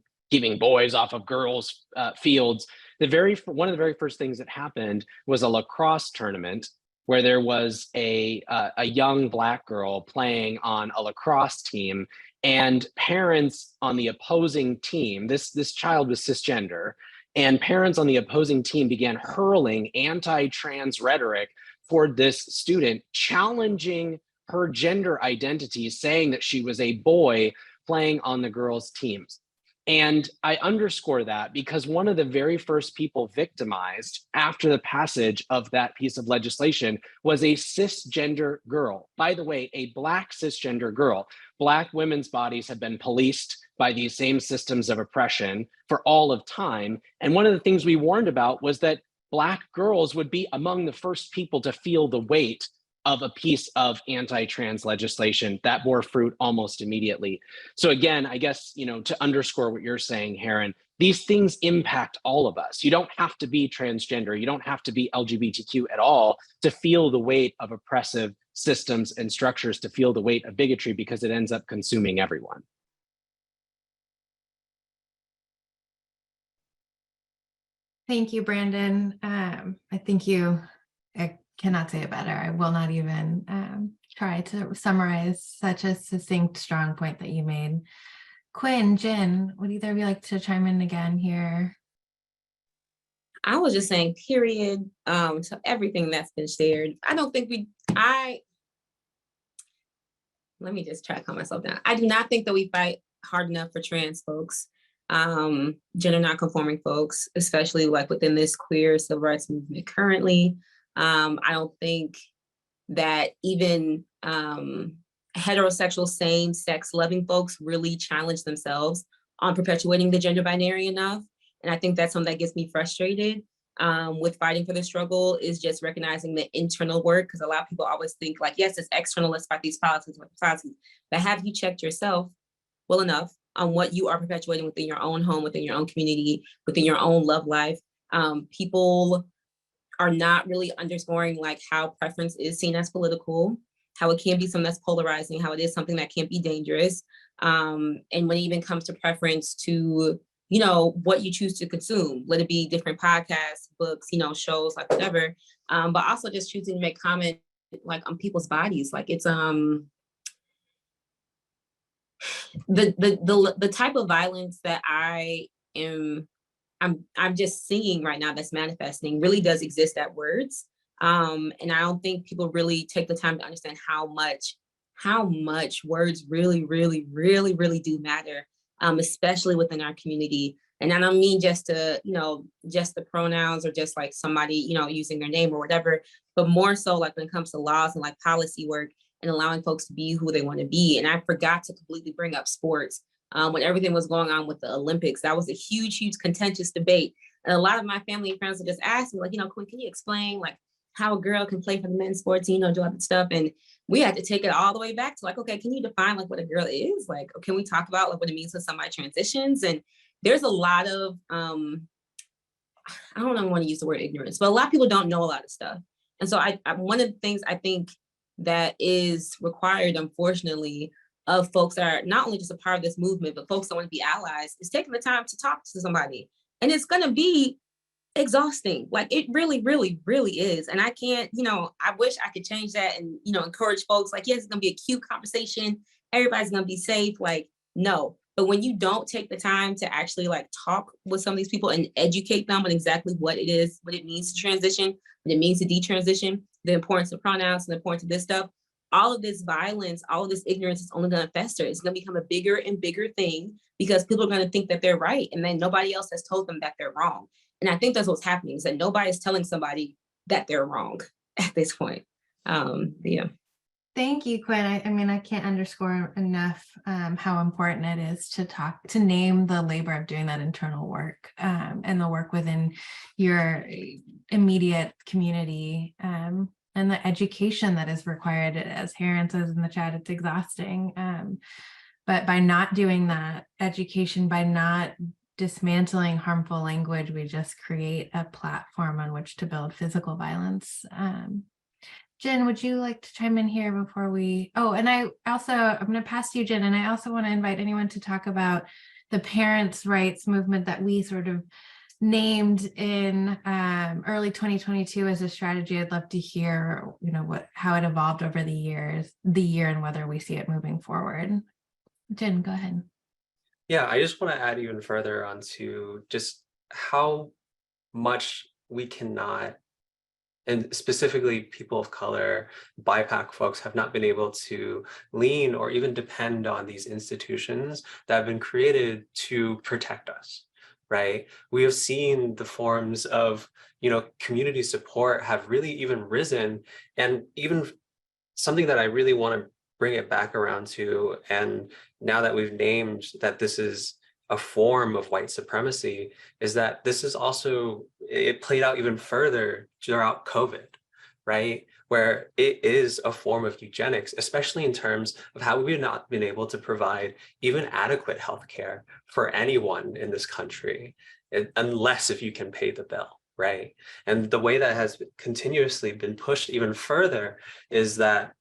Speaker 2: boys off of girls' fields. One of the very first things that happened was a lacrosse tournament where there was a young Black girl playing on a lacrosse team, And parents on the opposing team, this child was cisgender, and parents on the opposing team began hurling anti-trans rhetoric toward this student, challenging her gender identity, saying that she was a boy playing on the girls' teams. And I underscore that because one of the very first people victimized after the passage of that piece of legislation was a cisgender girl. By the way, a Black cisgender girl. Black women's bodies have been policed by these same systems of oppression for all of time. And one of the things we warned about was that Black girls would be among the first people to feel the weight of a piece of anti-trans legislation that bore fruit almost immediately. So again, I guess, to underscore what you're saying, Heron, these things impact all of us. You don't have to be transgender. You don't have to be LGBTQ at all to feel the weight of oppressive systems and structures, to feel the weight of bigotry, because it ends up consuming everyone.
Speaker 1: Thank you, Brandon. I think I cannot say it better. I will not even try to summarize such a succinct, strong point that you made. Kwyn, Jen, would either of you like to chime in again here?
Speaker 3: I was just saying, period, to everything that's been shared. I don't think let me just try to calm myself down. I do not think that we fight hard enough for trans folks, gender non-conforming folks, especially like within this queer civil rights movement currently. I don't think that even heterosexual, same-sex loving folks really challenge themselves on perpetuating the gender binary enough. And I think that's something that gets me frustrated with fighting for the struggle, is just recognizing the internal work, because a lot of people always think like, yes, it's external, let's fight these policies, but have you checked yourself well enough on what you are perpetuating within your own home, within your own community, within your own love life? People are not really underscoring like how preference is seen as political, how it can be something that's polarizing, how it is something that can be dangerous. And when it even comes to preference to, what you choose to consume, let it be different podcasts, books, shows, like whatever, but also just choosing to make comment like on people's bodies. Like it's the type of violence that I'm just seeing right now that's manifesting really does exist at words. And I don't think people really take the time to understand how much words really, really, really, really do matter, especially within our community. And I don't mean just to, just the pronouns or just like somebody, using their name or whatever, but more so like when it comes to laws and like policy work and allowing folks to be who they want to be. And I forgot to completely bring up sports. When everything was going on with the Olympics, that was a huge, huge contentious debate. And a lot of my family and friends would just ask me like, Kwyn, can you explain like how a girl can play for the men's sports, do all that stuff? And we had to take it all the way back to like, okay, can you define like what a girl is? Like, can we talk about like what it means when somebody transitions? And there's a lot of, I don't want to use the word ignorance, but a lot of people don't know a lot of stuff. And so I one of the things I think that is required, unfortunately, of folks that are not only just a part of this movement, but folks that want to be allies, is taking the time to talk to somebody. And it's going to be exhausting. Like it really, really, really is. And I can't, I wish I could change that and, encourage folks like, yes, it's going to be a cute conversation. Everybody's going to be safe. Like, no. But when you don't take the time to actually like talk with some of these people and educate them on exactly what it is, what it means to transition, what it means to detransition, the importance of pronouns and the importance of this stuff, all of this violence, all of this ignorance is only going to fester. It's going to become a bigger and bigger thing because people are going to think that they're right. And then nobody else has told them that they're wrong. And I think that's what's happening, is that nobody's telling somebody that they're wrong at this point. Yeah.
Speaker 1: Thank you, Kwyn. I mean, I can't underscore enough how important it is to name the labor of doing that internal work and the work within your immediate community and the education that is required. As Heron says in the chat, it's exhausting. But by not doing that education, by not dismantling harmful language, we just create a platform on which to build physical violence. Jen, would you like to chime in here before we, and I'm going to pass to you, Jen, and I also want to invite anyone to talk about the parents' rights movement that we sort of named in early 2022 as a strategy. I'd love to hear, how it evolved over the year and whether we see it moving forward. Jen, go ahead.
Speaker 4: Yeah, I just want to add even further onto just how much we cannot, and specifically people of color, BIPOC folks have not been able to lean or even depend on these institutions that have been created to protect us, right? We have seen the forms of, community support have really even risen, and even something that I really want to bring it back around to, and now that we've named that this is a form of white supremacy, is that this is also, it played out even further throughout COVID, right? Where it is a form of eugenics, especially in terms of how we've not been able to provide even adequate healthcare for anyone in this country, unless if you can pay the bill, right? And the way that has continuously been pushed even further is that,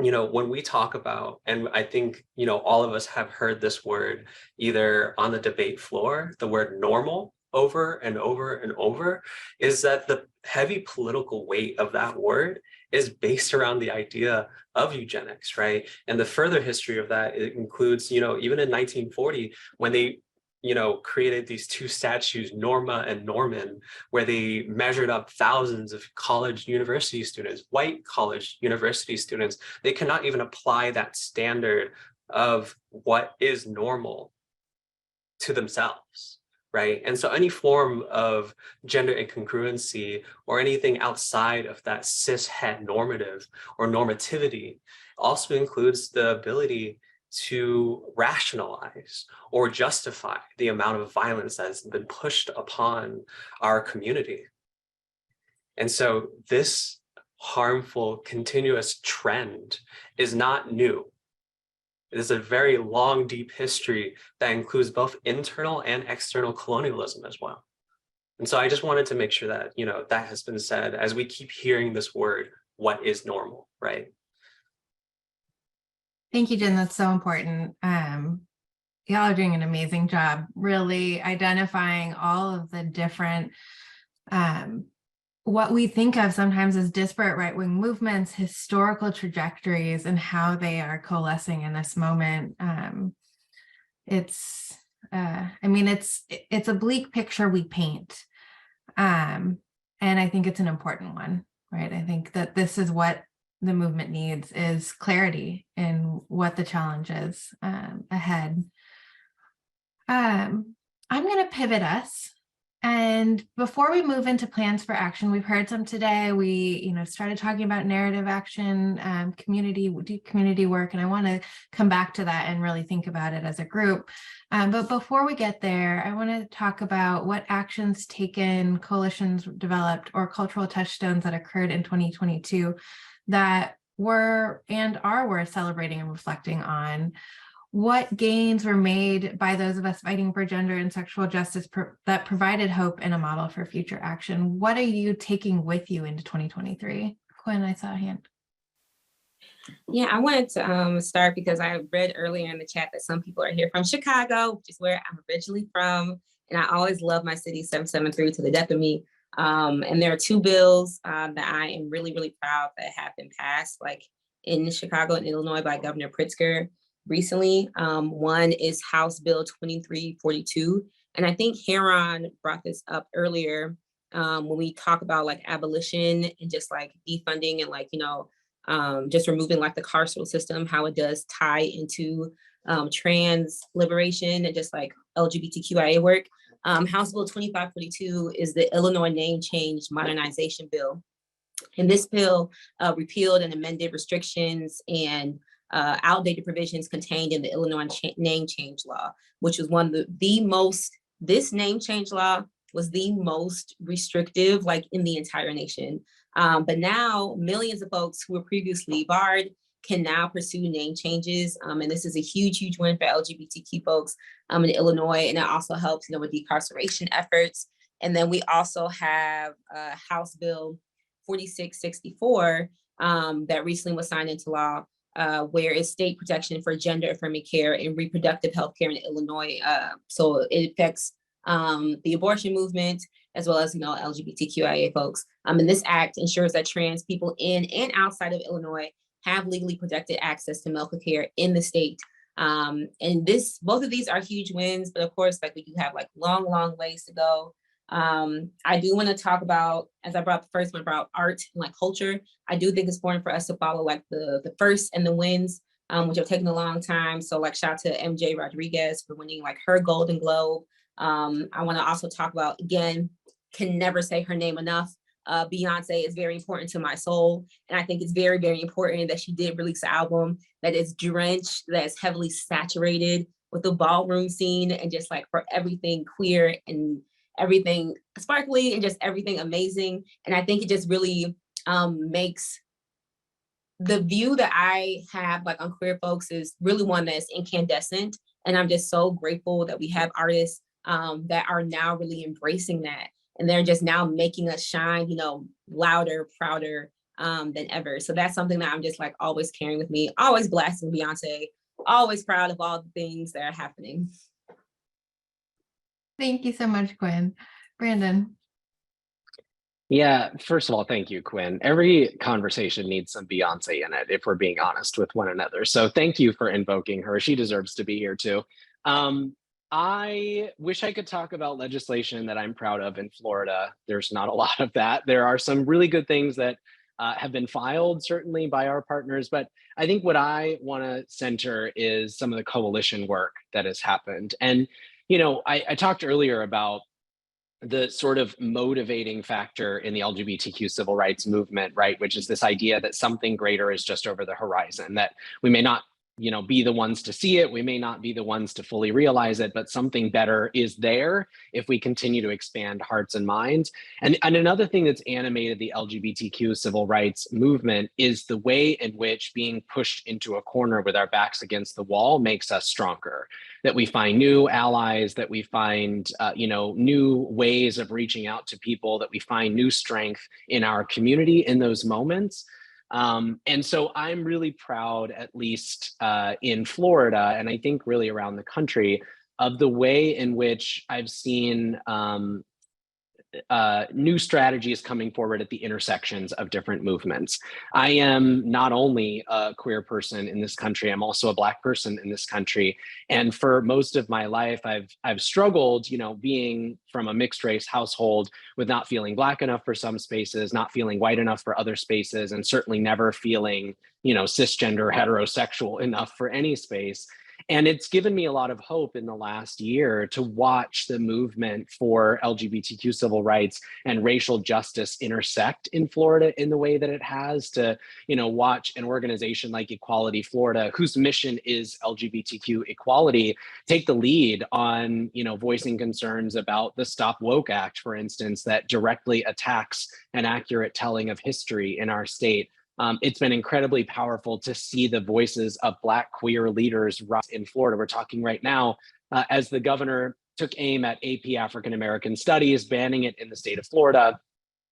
Speaker 4: when we talk about, and I think, all of us have heard this word either on the debate floor, the word normal, over and over and over, is that the heavy political weight of that word is based around the idea of eugenics, right? And the further history of that, it includes, even in 1940, when they created these two statues, Norma and Norman, where they measured up thousands of college university students, white college university students. They cannot even apply that standard of what is normal to themselves, right? And so any form of gender incongruency or anything outside of that cis het normative or normativity also includes the ability to rationalize or justify the amount of violence that has been pushed upon our community. And so this harmful, continuous trend is not new. It is a very long, deep history that includes both internal and external colonialism as well. And so I just wanted to make sure that, that has been said as we keep hearing this word, what is normal, right?
Speaker 1: Thank you, Jen. That's so important. Y'all are doing an amazing job, really identifying all of the different, what we think of sometimes as disparate right-wing movements, historical trajectories, and how they are coalescing in this moment. It's a bleak picture we paint. And I think it's an important one, right? I think that this is what the movement needs, is clarity in what the challenge is ahead. I'm going to pivot us. And before we move into plans for action, we've heard some today. We, started talking about narrative action, community work, and I want to come back to that and really think about it as a group. But before we get there, I want to talk about what actions taken, coalitions developed, or cultural touchstones that occurred in 2022 that were and are worth celebrating and reflecting on. What gains were made by those of us fighting for gender and sexual justice that provided hope and a model for future action? What are you taking with you into 2023? Kwyn, I saw a hand.
Speaker 3: Yeah, I wanted to start because I read earlier in the chat that some people are here from Chicago, which is where I'm originally from. And I always love my city, 773, to the death of me. And there are two bills that I am really, really proud that have been passed, like in Chicago and Illinois by Governor Pritzker recently. One is House Bill 2342. And I think Heron brought this up earlier when we talk about like abolition and just like defunding and like, just removing like the carceral system, how it does tie into trans liberation and just like LGBTQIA work. House Bill 2542 is the Illinois name change modernization bill. And this bill repealed and amended restrictions and outdated provisions contained in the Illinois name change law, which was one of the most, this name change law was the most restrictive like in the entire nation. But now millions of folks who were previously barred can now pursue name changes. And this is a huge, huge win for LGBTQ folks in Illinois. And it also helps, with decarceration efforts. And then we also have House Bill 4664 that recently was signed into law, where it's state protection for gender affirming care and reproductive health care in Illinois. So it affects the abortion movement, as well as, LGBTQIA folks. And this act ensures that trans people in and outside of Illinois have legally protected access to medical care in the state. And both of these are huge wins, but of course, like we do have like long ways to go. I do want to talk about, as I brought the first one about art and like culture, I do think it's important for us to follow like the first and the wins, which have taken a long time. So like shout out to MJ Rodriguez for winning like her Golden Globe. I want to also talk about, again, can never say her name enough. Beyonce is very important to my soul. And I think it's very, very important that she did release an album that is drenched, that is heavily saturated with the ballroom scene and just like for everything queer and everything sparkly and just everything amazing. And I think it just really makes the view that I have like on queer folks is really one that's incandescent. And I'm just so grateful that we have artists that are now really embracing that. And they're just now making us shine, you know, louder, prouder than ever. So that's something that I'm just like always carrying with me, always blasting Beyonce, always proud of all the things that are happening.
Speaker 1: Thank you so much, Kwyn. Brandon.
Speaker 2: Yeah, first of all, thank you, Kwyn. Every conversation needs some Beyonce in it, if we're being honest with one another. So thank you for invoking her. She deserves to be here too. I wish I could talk about legislation that I'm proud of in Florida. There's not a lot of that. There are some really good things that have been filed, certainly by our partners. But I think what I want to center is some of the coalition work that has happened. And, you know, I talked earlier about the sort of motivating factor in the LGBTQ civil rights movement, right? Which is this idea that something greater is just over the horizon, that we may not, you know, be the ones to see it. We may not be the ones to fully realize it, but something better is there if we continue to expand hearts and minds. And another thing that's animated the LGBTQ civil rights movement is the way in which being pushed into a corner with our backs against the wall makes us stronger, that we find new allies, that we find, you know, new ways of reaching out to people, that we find new strength in our community in those moments. And so I'm really proud, at least in Florida, and I think really around the country, of the way in which I've seen new strategies coming forward at the intersections of different movements. I am not only a queer person in this country, I'm also a Black person in this country. And for most of my life, I've struggled, you know, being from a mixed race household with not feeling Black enough for some spaces, not feeling white enough for other spaces, and certainly never feeling, you know, cisgender heterosexual enough for any space. And it's given me a lot of hope in the last year to watch the movement for LGBTQ civil rights and racial justice intersect in Florida in the way that it has, to, you know, watch an organization like Equality Florida, whose mission is LGBTQ equality, take the lead on, you know, voicing concerns about the Stop Woke Act, for instance, that directly attacks an accurate telling of history in our state. It's been incredibly powerful to see the voices of Black queer leaders in Florida. We're talking right now as the governor took aim at AP African American Studies, banning it in the state of Florida.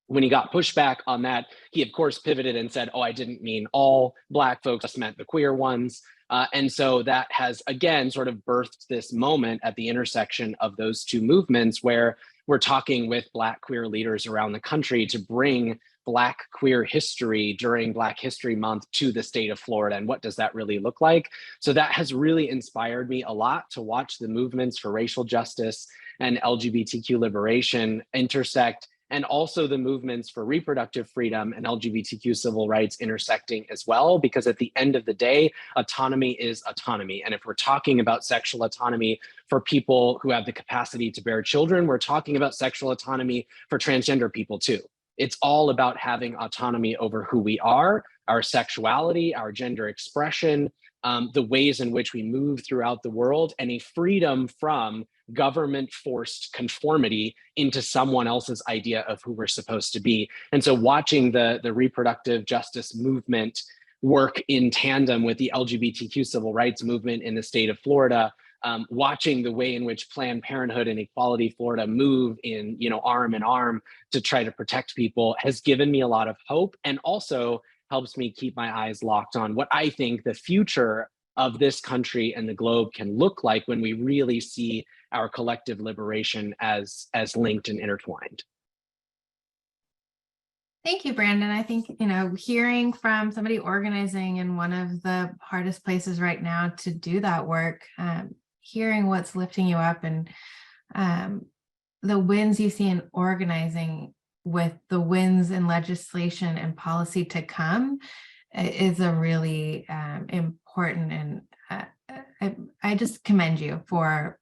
Speaker 2: When he got pushback on that, he of course pivoted and said, oh, I didn't mean all Black folks, I just meant the queer ones. And so that has, again, sort of birthed this moment at the intersection of those two movements where we're talking with Black queer leaders around the country to bring Black queer history during Black History Month to the state of Florida. And what does that really look like? So that has really inspired me a lot to watch the movements for racial justice and LGBTQ liberation intersect, and also the movements for reproductive freedom and LGBTQ civil rights intersecting as well, because at the end of the day, autonomy is autonomy. And if we're talking about sexual autonomy for people who have the capacity to bear children, we're talking about sexual autonomy for transgender people too. It's all about having autonomy over who we are, our sexuality, our gender expression, the ways in which we move throughout the world, and a freedom from government-forced conformity into someone else's idea of who we're supposed to be. And so watching the reproductive justice movement work in tandem with the LGBTQ civil rights movement in the state of Florida, watching the way in which Planned Parenthood and Equality Florida move in, you know, arm in arm to try to protect people has given me a lot of hope, and also helps me keep my eyes locked on what I think the future of this country and the globe can look like when we really see our collective liberation as linked and intertwined.
Speaker 1: Thank you, Brandon. I think, hearing from somebody organizing in one of the hardest places right now to do that work, hearing what's lifting you up and the wins you see in organizing with the wins in legislation and policy to come is a really important, and I just commend you for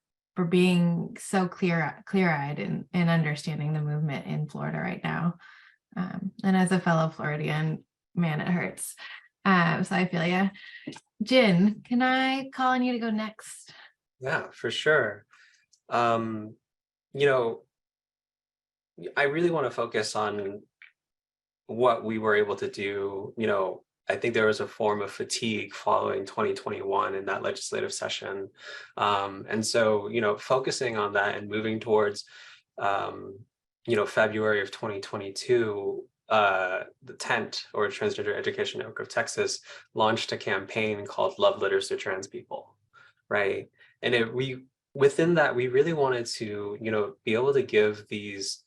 Speaker 1: being so clear-eyed and understanding the movement in Florida right now. And as a fellow Floridian, man, it hurts. So I feel ya. Jin, can I call on you to go next?
Speaker 4: Yeah, for sure. I really want to focus on what we were able to do. I think there was a form of fatigue following 2021 in that legislative session. And so, focusing on that and moving towards, February of 2022, the TENT, or Transgender Education Network of Texas, launched a campaign called Love Letters to Trans People, right? And within that, we really wanted to, be able to give these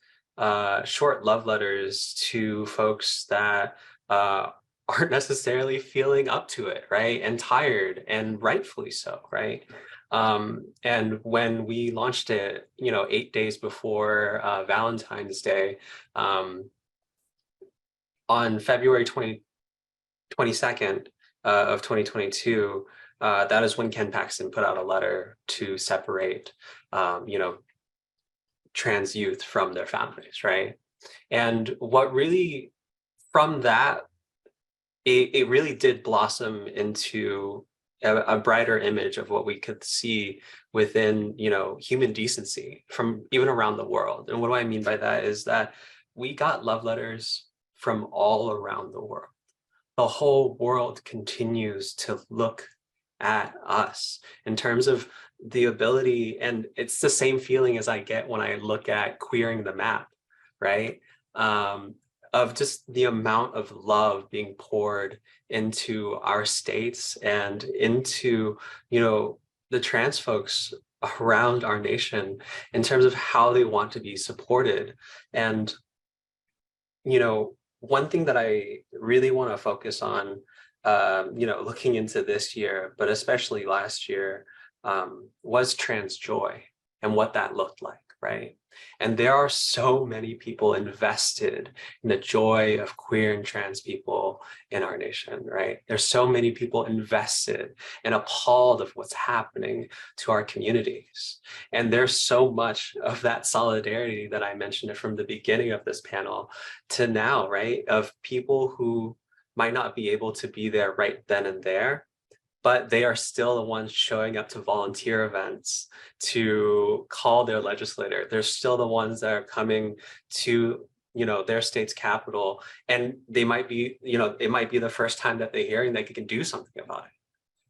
Speaker 4: short love letters to folks that aren't necessarily feeling up to it, right? And tired, and rightfully so, right? And when we launched it, 8 days before Valentine's Day, on February 22nd of 2022, that is when Ken Paxton put out a letter to separate, trans youth from their families, right? And what really, from that, it really did blossom into a brighter image of what we could see within, human decency from even around the world. And what do I mean by that is that we got love letters from all around the world. The whole world continues to look at us in terms of the ability, and it's the same feeling as I get when I look at Queering the Map, right? Of just the amount of love being poured into our states and into, the trans folks around our nation in terms of how they want to be supported. And, one thing that I really want to focus on, looking into this year, but especially last year, was trans joy and what that looked like, right? And there are so many people invested in the joy of queer and trans people in our nation, right? There's so many people invested and appalled of what's happening to our communities. And there's so much of that solidarity that I mentioned from the beginning of this panel to now, right? Of people who might not be able to be there right then and there, but they are still the ones showing up to volunteer events, to call their legislator. They're still the ones that are coming to, their state's capital, and they might be, it might be the first time that they're hearing they can do something about it.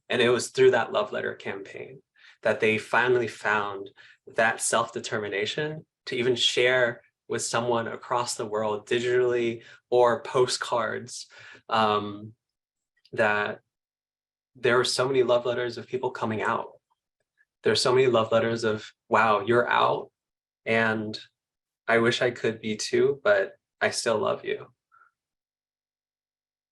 Speaker 4: And it was through that love letter campaign that they finally found that self-determination to even share with someone across the world digitally or postcards, that there are so many love letters of people coming out. There's so many love letters of, wow, you're out, and I wish I could be too, but I still love you.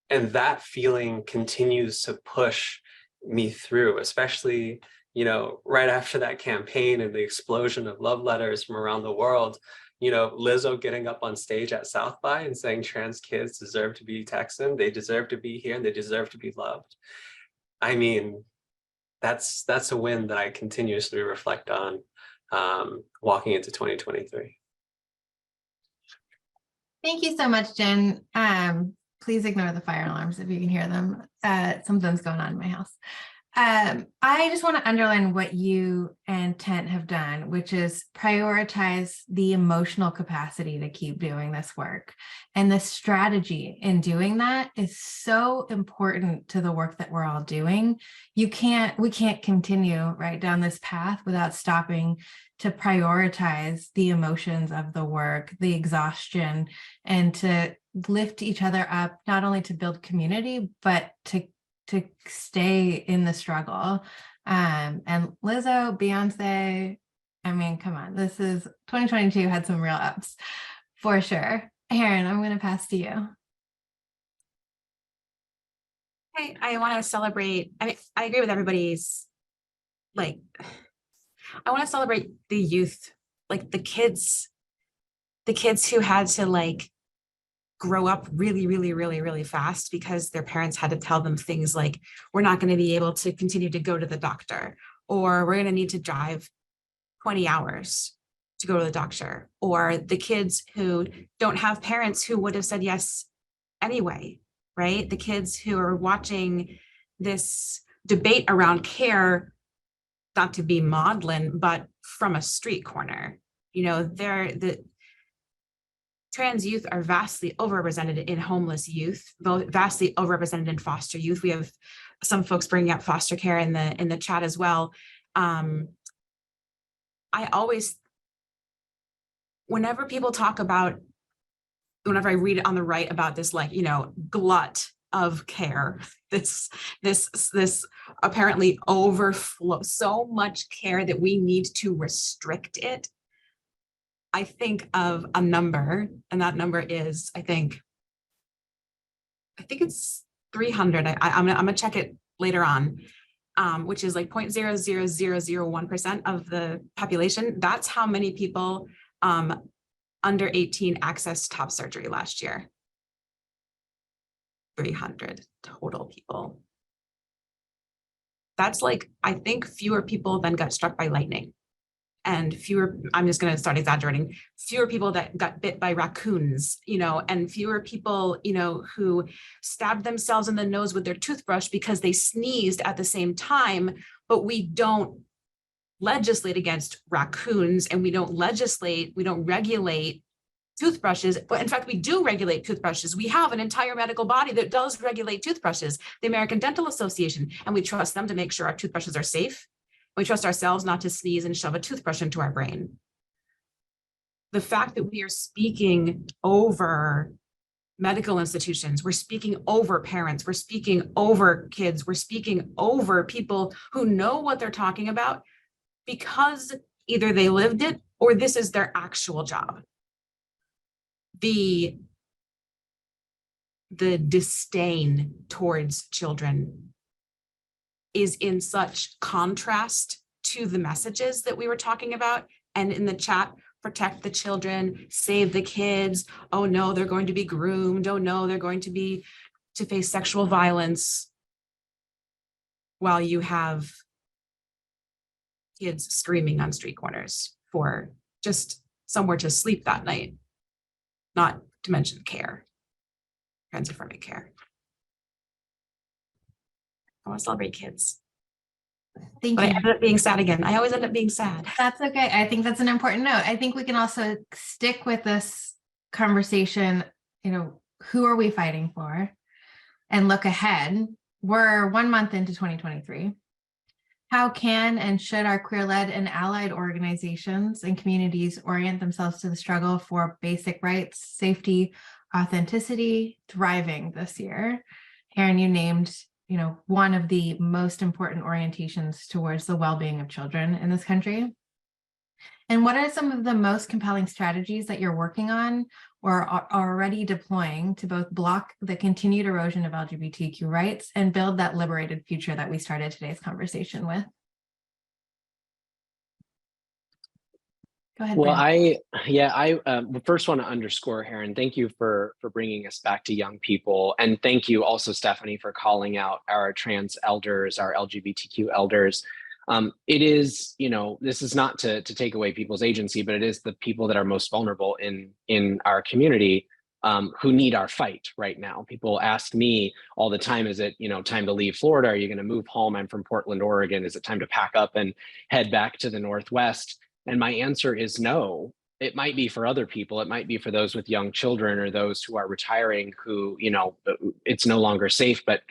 Speaker 4: And that feeling continues to push me through, especially, right after that campaign and the explosion of love letters from around the world, Lizzo getting up on stage at South by and saying trans kids deserve to be Texan, they deserve to be here, and they deserve to be loved. I mean, that's a win that I continuously reflect on, walking into 2023.
Speaker 1: Thank you so much, Jen. Please ignore the fire alarms if you can hear them. Something's going on in my house. I just want to underline what you and Tent have done, which is prioritize the emotional capacity to keep doing this work. And the strategy in doing that is so important to the work that we're all doing. We can't continue right down this path without stopping to prioritize the emotions of the work, the exhaustion, and to lift each other up, not only to build community, but to stay in the struggle. And Lizzo, Beyonce, I mean, come on, this is 2022 had some real ups for sure. Heron, I'm going to pass to you.
Speaker 5: I want to celebrate. I mean, I agree with everybody's, like, I want to celebrate the youth, like the kids who had to like grow up really, really, really, really fast because their parents had to tell them things like, we're not going to be able to continue to go to the doctor, or we're going to need to drive 20 hours to go to the doctor, or the kids who don't have parents who would have said yes anyway, right? The kids who are watching this debate around care, not to be maudlin, but from a street corner. You know, the trans youth are vastly overrepresented in homeless youth, vastly overrepresented in foster youth. We have some folks bringing up foster care in the chat as well. I always, whenever people talk about, whenever I read it on the right about this, like, you know, glut of care, this apparently overflow, so much care that we need to restrict it. I think of a number, and that number is, I think it's 300. I'm gonna check it later on, which is like 0.00001% of the population. That's how many people under 18 accessed top surgery last year. 300 total people. That's like, I think fewer people than got struck by lightning. And fewer, I'm just going to start exaggerating, fewer people that got bit by raccoons, you know, and fewer people, you know, who stabbed themselves in the nose with their toothbrush because they sneezed at the same time. But we don't legislate against raccoons, and we don't regulate toothbrushes. But in fact, we do regulate toothbrushes. We have an entire medical body that does regulate toothbrushes, the American Dental Association, and we trust them to make sure our toothbrushes are safe. We trust ourselves not to sneeze and shove a toothbrush into our brain. The fact that we are speaking over medical institutions, we're speaking over parents, we're speaking over kids, we're speaking over people who know what they're talking about because either they lived it or this is their actual job. The disdain towards children is in such contrast to the messages that we were talking about. And in the chat, protect the children, save the kids. Oh no, they're going to be groomed. Oh no, they're going to face sexual violence. While you have kids screaming on street corners for just somewhere to sleep that night, not to mention care, transaffirming care. I want to celebrate kids.
Speaker 1: Thank
Speaker 5: But
Speaker 1: you.
Speaker 5: I ended up being sad again. I always end up being sad.
Speaker 1: That's okay. I think that's an important note. I think we can also stick with this conversation, you know, who are we fighting for? And look ahead. We're 1 month into 2023. How can and should our queer-led and allied organizations and communities orient themselves to the struggle for basic rights, safety, authenticity, thriving this year? Heron, you named, you know, one of the most important orientations towards the well-being of children in this country. And what are some of the most compelling strategies that you're working on or are already deploying to both block the continued erosion of LGBTQ rights and build that liberated future that we started today's conversation with? Go ahead.
Speaker 2: Well,
Speaker 1: Brandon.
Speaker 2: I first want to underscore, Heron, thank you for bringing us back to young people. And thank you also, Stephanie, for calling out our trans elders, our LGBTQ elders. It is, you know, this is not to take away people's agency, but it is the people that are most vulnerable in our community who need our fight right now. People ask me all the time, is it, you know, time to leave Florida? Are you going to move home? I'm from Portland, Oregon. Is it time to pack up and head back to the Northwest? And my answer is no. It might be for other people. It might be for those with young children or those who are retiring who, you know, it's no longer safe, but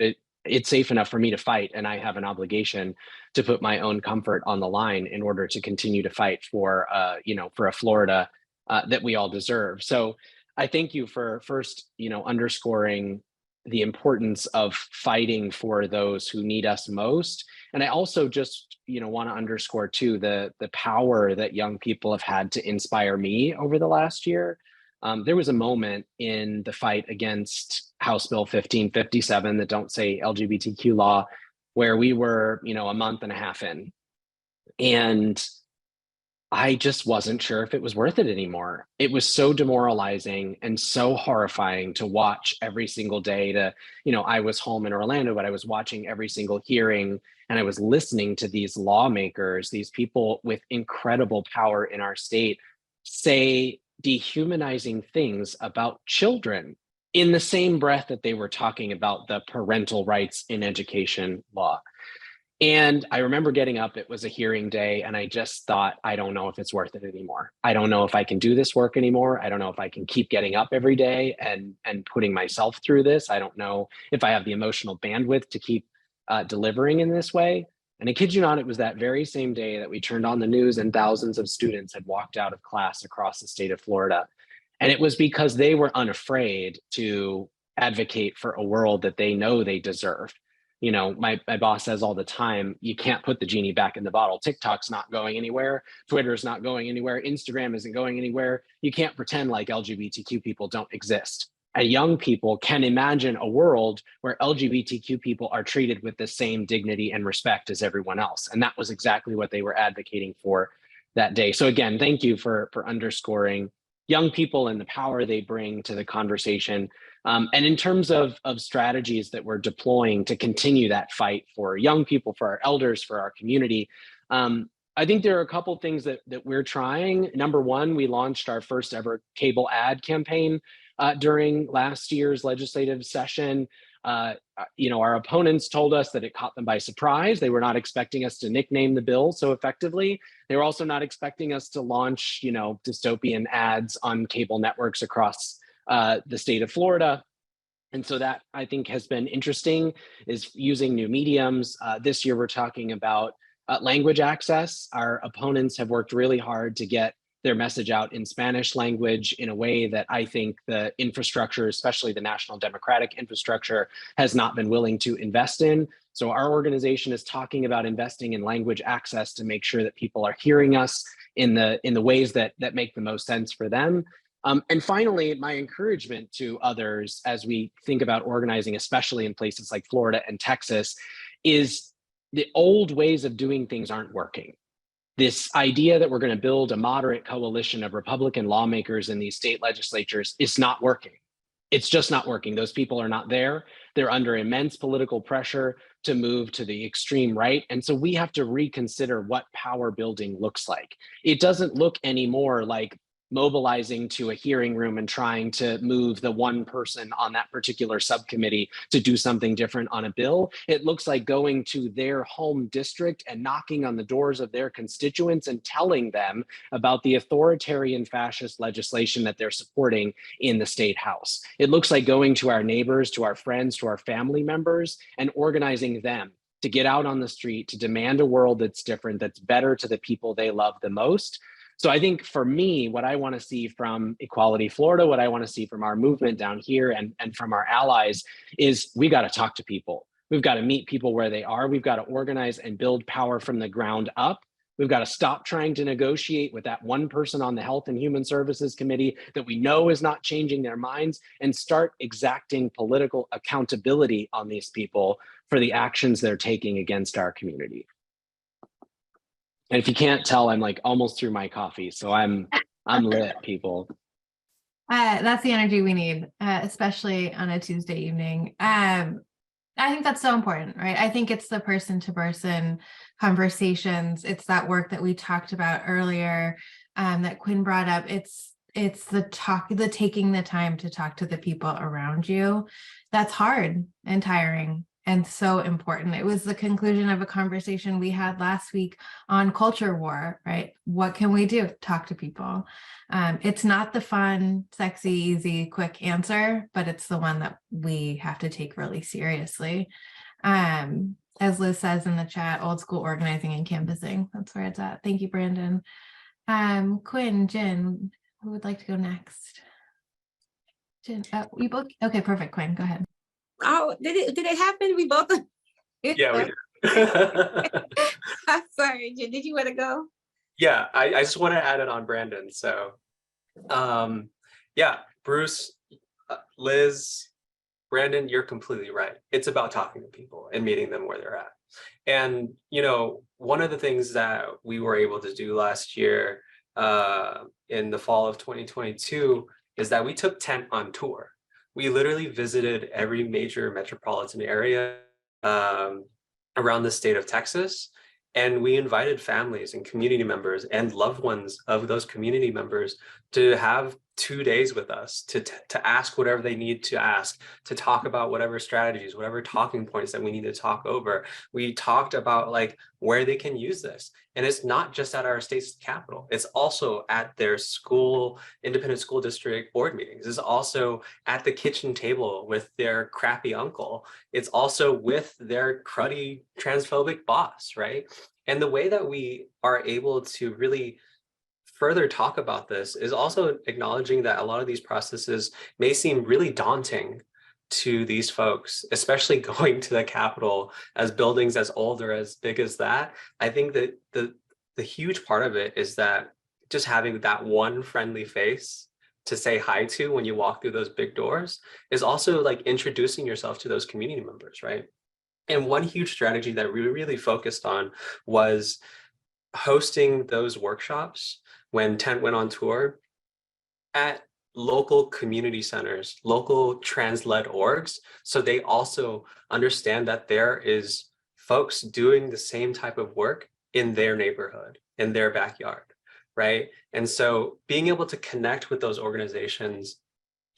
Speaker 2: it's safe enough for me to fight. And I have an obligation to put my own comfort on the line in order to continue to fight for, you know, for a Florida that we all deserve. So I thank you for first, you know, underscoring the importance of fighting for those who need us most. And I also just, you know, want to underscore too the power that young people have had to inspire me over the last year. there was a moment in the fight against House Bill 1557, that don't say LGBTQ law, where we were, a month and a half in. And I just wasn't sure if it was worth it anymore. It was so demoralizing and so horrifying to watch every single day. I was home in Orlando, but I was watching every single hearing, and I was listening to these lawmakers, these people with incredible power in our state, say dehumanizing things about children in the same breath that they were talking about the parental rights in education law. And I remember getting up, it was a hearing day, and I just thought, I don't know if it's worth it anymore. I don't know if I can do this work anymore. I don't know if I can keep getting up every day and putting myself through this. I don't know if I have the emotional bandwidth to keep delivering in this way. And I kid you not, it was that very same day that we turned on the news and thousands of students had walked out of class across the state of Florida. And it was because they were unafraid to advocate for a world that they know they deserve. My boss says all the time, you can't put the genie back in the bottle. TikTok's not going anywhere. Twitter's not going anywhere. Instagram isn't going anywhere. You can't pretend like LGBTQ people don't exist. And young people can imagine a world where LGBTQ people are treated with the same dignity and respect as everyone else. And that was exactly what they were advocating for that day. So again, thank you for underscoring young people and the power they bring to the conversation. And in terms of strategies that we're deploying to continue that fight for young people, for our elders, for our community, I think there are a couple things that we're trying. Number one, we launched our first ever cable ad campaign during last year's legislative session. Our opponents told us that it caught them by surprise. They were not expecting us to nickname the bill so effectively. They were also not expecting us to launch, dystopian ads on cable networks across the state of Florida. And so that, I think, has been interesting, is using new mediums. This year, we're talking about language access. Our opponents have worked really hard to get their message out in Spanish language in a way that I think the infrastructure, especially the national democratic infrastructure, has not been willing to invest in. So our organization is talking about investing in language access to make sure that people are hearing us in the ways that make the most sense for them. And finally, my encouragement to others as we think about organizing, especially in places like Florida and Texas, is the old ways of doing things aren't working. This idea that we're going to build a moderate coalition of Republican lawmakers in these state legislatures is not working. It's just not working. Those people are not there. They're under immense political pressure to move to the extreme right. And so we have to reconsider what power building looks like. It doesn't look anymore like mobilizing to a hearing room and trying to move the one person on that particular subcommittee to do something different on a bill. It looks like going to their home district and knocking on the doors of their constituents and telling them about the authoritarian fascist legislation that they're supporting in the state house. It looks like going to our neighbors, to our friends, to our family members, and organizing them to get out on the street to demand a world that's different, that's better to the people they love the most. So I think for me, what I want to see from Equality Florida, what I want to see from our movement down here and from our allies is we got to talk to people. We've got to meet people where they are. We've got to organize and build power from the ground up. We've got to stop trying to negotiate with that one person on the Health and Human Services Committee that we know is not changing their minds, and start exacting political accountability on these people for the actions they're taking against our community. And if you can't tell, I'm like almost through my coffee, so I'm lit, people.
Speaker 1: That's the energy we need, especially on a Tuesday evening. I think that's so important, right? I think it's the person-to-person conversations. It's that work that we talked about earlier, that Kwyn brought up. It's the taking the time to talk to the people around you. That's hard and tiring and so important. It was the conclusion of a conversation we had last week on culture war, right? What can we do? Talk to people. It's not the fun, sexy, easy, quick answer, but it's the one that we have to take really seriously. As Liz says in the chat, old school organizing and canvassing. That's where it's at. Thank you, Brandon. Kwyn, Jen, who would like to go next? Jen, we both. Okay, perfect. Kwyn, go ahead.
Speaker 3: Oh, did it happen? We both.
Speaker 4: Yeah, we did.
Speaker 3: I'm sorry, Jen, did you want to go?
Speaker 4: Yeah, I just want to add it on Brandon. So Yeah, Bruce, Liz, Brandon, you're completely right. It's about talking to people and meeting them where they're at. And, you know, one of the things that we were able to do last year in the fall of 2022 is that we took Tent on tour. We literally visited every major metropolitan area around the state of Texas. And we invited families and community members and loved ones of those community members to have 2 days with us, to ask whatever they need to ask, to talk about whatever strategies, whatever talking points that we need to talk over. We talked about like where they can use this. And it's not just at our state's capital. It's also at their school, independent school district board meetings. It's also at the kitchen table with their crappy uncle. It's also with their cruddy transphobic boss, right? And the way that we are able to really further talk about this is also acknowledging that a lot of these processes may seem really daunting to these folks, especially going to the Capitol as buildings as old or as big as that. I think that the huge part of it is that just having that one friendly face to say hi to when you walk through those big doors is also like introducing yourself to those community members, right? And one huge strategy that we really focused on was hosting those workshops when Tent went on tour at local community centers, local trans-led orgs, so they also understand that there is folks doing the same type of work in their neighborhood, in their backyard, right? And so being able to connect with those organizations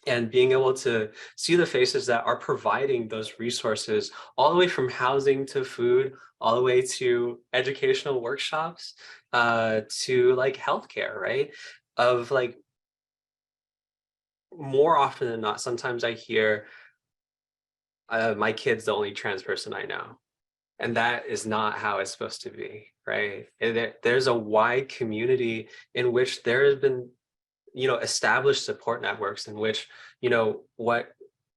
Speaker 4: and being able to see the faces that are providing those resources, all the way from housing to food, all the way to educational workshops, to like healthcare, right? Of like, more often than not, sometimes I hear, my kid's the only trans person I know. And that is not how it's supposed to be, right? There's a wide community in which there has been, you know, established support networks in which, you know, what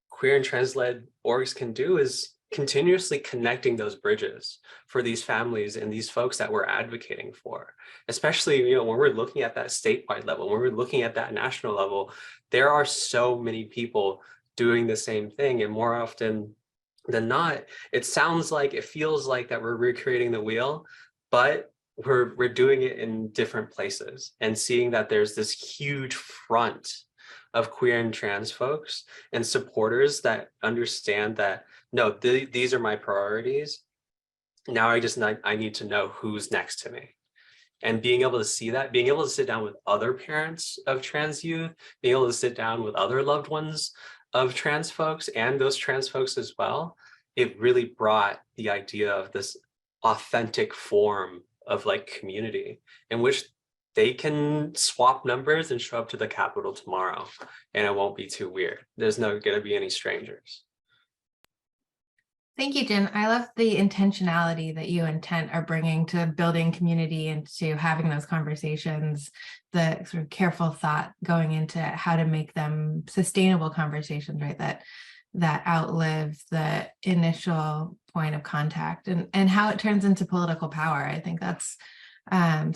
Speaker 4: queer and trans-led orgs can do is continuously connecting those bridges for these families and these folks that we're advocating for. Especially, you know, when we're looking at that statewide level, when we're looking at that national level, there are so many people doing the same thing. And more often than not, it sounds like, it feels like that we're recreating the wheel, but we're doing it in different places and seeing that there's this huge front of queer and trans folks and supporters that understand that, no, these are my priorities. Now I need to know who's next to me. And being able to see that, being able to sit down with other parents of trans youth, being able to sit down with other loved ones of trans folks and those trans folks as well, it really brought the idea of this authentic form of like community in which they can swap numbers and show up to the Capitol tomorrow and it won't be too weird. There's not going to be any strangers.
Speaker 1: Thank you, Jen. I love the intentionality that you and Tent are bringing to building community and to having those conversations, the sort of careful thought going into how to make them sustainable conversations, right? That outlive the initial point of contact and how it turns into political power. I think that's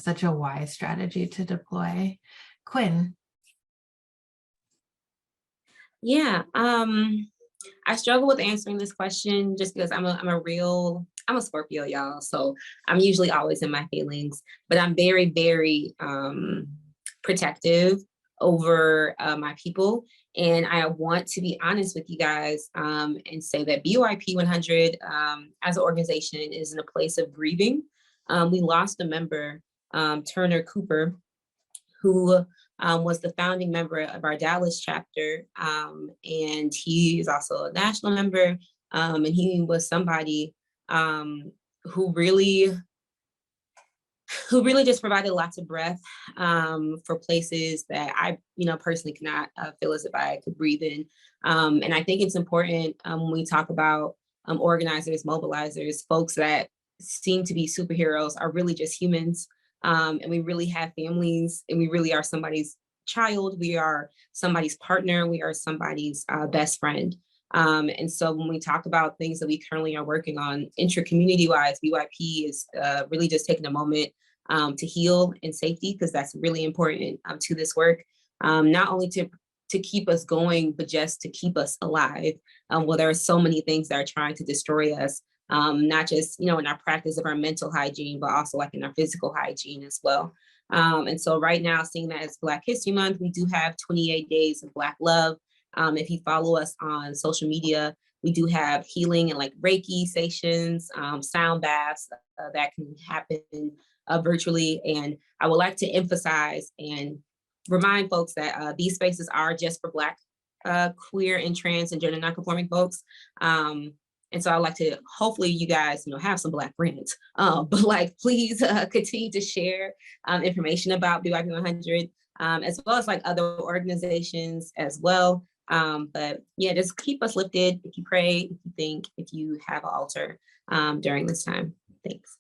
Speaker 1: such a wise strategy to deploy. Kwyn.
Speaker 3: Yeah, I struggle with answering this question just because I'm a Scorpio, y'all. So I'm usually always in my feelings, but I'm very, very protective over my people. And I want to be honest with you guys and say that BYP 100 as an organization is in a place of grieving. We lost a member, Turner Cooper, who was the founding member of our Dallas chapter. And he is also a national member. And he was somebody who really just provided lots of breath for places that I, personally cannot feel as if I could breathe in. And I think it's important when we talk about organizers, mobilizers, folks that seem to be superheroes are really just humans. And we really have families, and we really are somebody's child. We are somebody's partner. We are somebody's best friend. And so when we talk about things that we currently are working on intra-community wise, BYP is really just taking a moment to heal in safety, because that's really important to this work. Not only to to keep us going, but just to keep us alive. Well, there are so many things that are trying to destroy us, not just, in our practice of our mental hygiene, but also like in our physical hygiene as well. And so right now, seeing that it's Black History Month, we do have 28 days of Black love. If you follow us on social media, we do have healing and like Reiki stations, sound baths that can happen virtually. And I would like to emphasize and remind folks that these spaces are just for Black, queer, and trans and gender nonconforming folks. And so I'd like to, hopefully you guys, have some Black friends, but like, please continue to share information about BYP100, as well as like other organizations as well. But yeah, just keep us lifted if you pray, if you think, if you have an altar during this time. Thanks.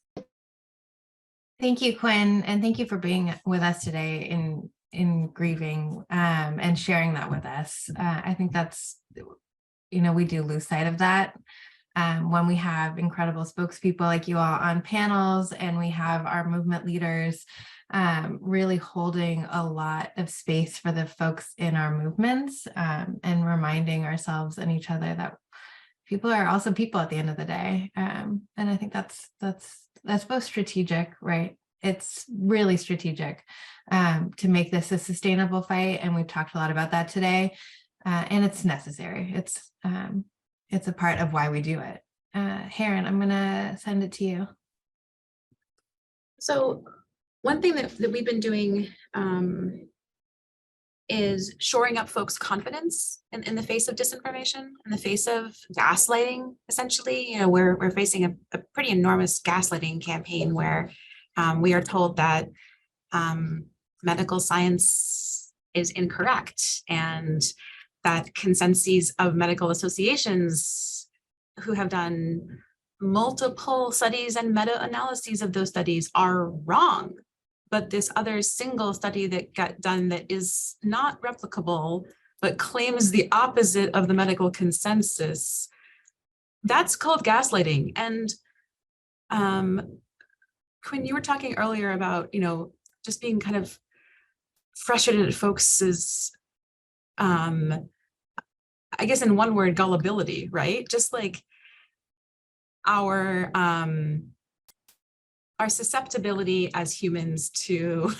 Speaker 1: Thank you, Kwyn, and thank you for being with us today in grieving and sharing that with us. I think that's, we do lose sight of that when we have incredible spokespeople like you all on panels, and we have our movement leaders really holding a lot of space for the folks in our movements, and reminding ourselves and each other that people are also people at the end of the day. And I think that's both strategic, right? It's really strategic to make this a sustainable fight. And we've talked a lot about that today. And it's necessary. It's a part of why we do it. Heron, I'm gonna send it to you.
Speaker 5: So one thing that we've been doing is shoring up folks' confidence in the face of disinformation, in the face of gaslighting. Essentially, we're facing a pretty enormous gaslighting campaign where we are told that medical science is incorrect, and that consensus of medical associations who have done multiple studies and meta-analyses of those studies are wrong. But this other single study that got done that is not replicable, but claims the opposite of the medical consensus, that's called gaslighting. And Kwyn, you were talking earlier about, just being kind of frustrated at folks's, I guess in one word, gullibility, right? Just like our susceptibility as humans to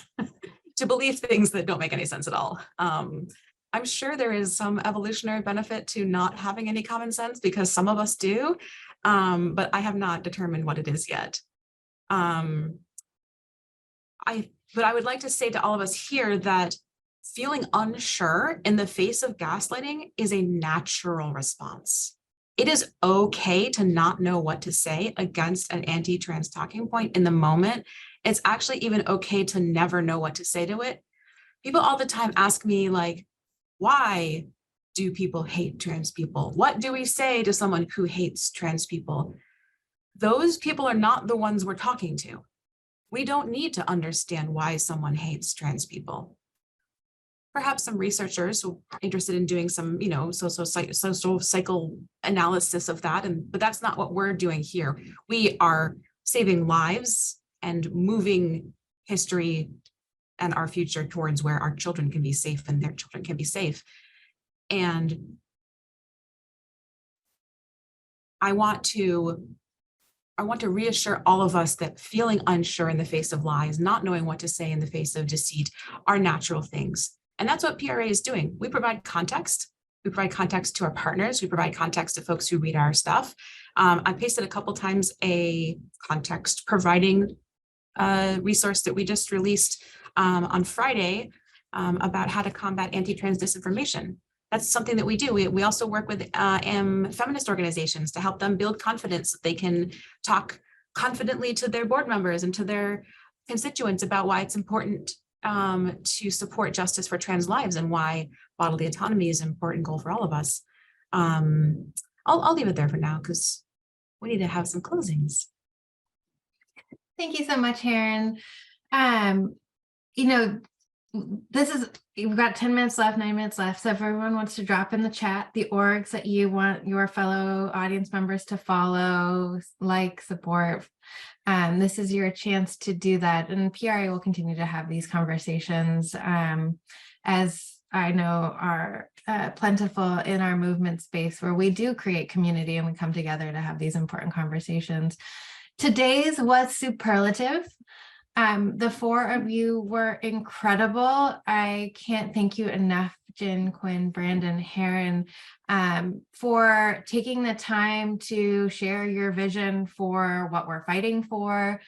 Speaker 5: believe things that don't make any sense at all. I'm sure there is some evolutionary benefit to not having any common sense, because some of us do, but I have not determined what it is yet. But I would like to say to all of us here that feeling unsure in the face of gaslighting is a natural response. It is okay to not know what to say against an anti-trans talking point in the moment. It's actually even okay to never know what to say to it. People all the time ask me, like, why do people hate trans people? What do we say to someone who hates trans people? Those people are not the ones we're talking to. We don't need to understand why someone hates trans people. Perhaps some researchers who are interested in doing some, social cycle analysis of that, but that's not what we're doing here. We are saving lives and moving history and our future towards where our children can be safe and their children can be safe. And I want to reassure all of us that feeling unsure in the face of lies, not knowing what to say in the face of deceit, are natural things. And that's what PRA is doing. We provide context. We provide context to our partners. We provide context to folks who read our stuff. I pasted a couple times a context providing resource that we just released on Friday about how to combat anti-trans disinformation. That's something that we do. We also work with feminist organizations to help them build confidence so they can talk confidently to their board members and to their constituents about why it's important to support justice for trans lives and why bodily autonomy is an important goal for all of us. I'll leave it there for now because we need to have some closings.
Speaker 1: Thank you so much, Heron. We've got 10 minutes left, 9 minutes left. So if everyone wants to drop in the chat the orgs that you want your fellow audience members to follow, like, support, this is your chance to do that. And PRA will continue to have these conversations as I know are plentiful in our movement space, where we do create community and we come together to have these important conversations. Today's was superlative. The four of you were incredible. I can't thank you enough, Jen, Kwyn, Brandon, Heron, for taking the time to share your vision for what we're fighting for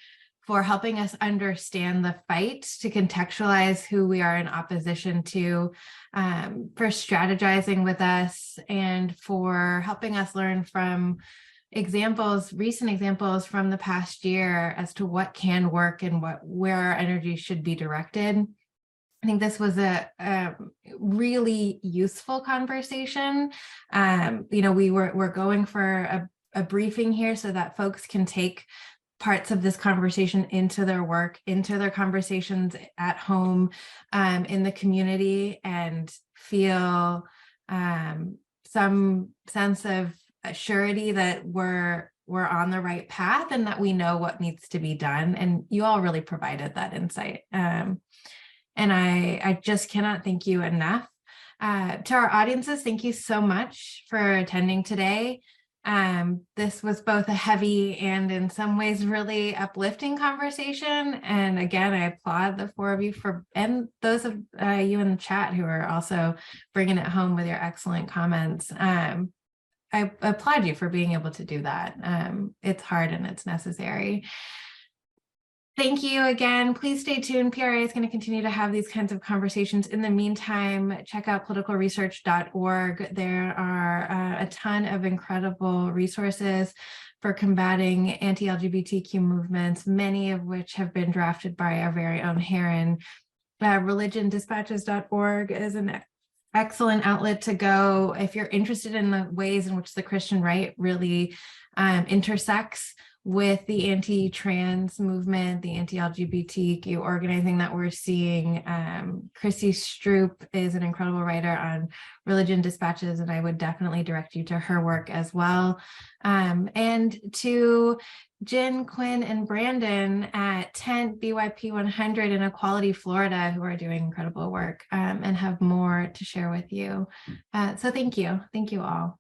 Speaker 1: helping us understand the fight, to contextualize who we are in opposition to, for strategizing with us, and for helping us learn from recent examples from the past year as to what can work and where our energy should be directed. I think this was a really useful conversation. We're going for a briefing here so that folks can take parts of this conversation into their work, into their conversations at home, in the community, and feel some sense of surety that we're on the right path and that we know what needs to be done. And you all really provided that insight. And I just cannot thank you enough. To our audiences, thank you so much for attending today. This was both a heavy and in some ways really uplifting conversation. And again, I applaud the four of you and those of you in the chat who are also bringing it home with your excellent comments. I applaud you for being able to do that. It's hard and it's necessary. Thank you again. Please stay tuned. PRA is going to continue to have these kinds of conversations. In the meantime, check out politicalresearch.org. There are a ton of incredible resources for combating anti-LGBTQ movements, many of which have been drafted by our very own Heron. Religiondispatches.org is an excellent outlet to go if you're interested in the ways in which the Christian right really intersects with the anti-trans movement, the anti-LGBTQ organizing that we're seeing. Chrissy Stroop is an incredible writer on Religion Dispatches, and I would definitely direct you to her work as well. And to Jen, Kwyn, and Brandon at Tent BYP 100 in Equality, Florida, who are doing incredible work and have more to share with you. So thank you. Thank you all.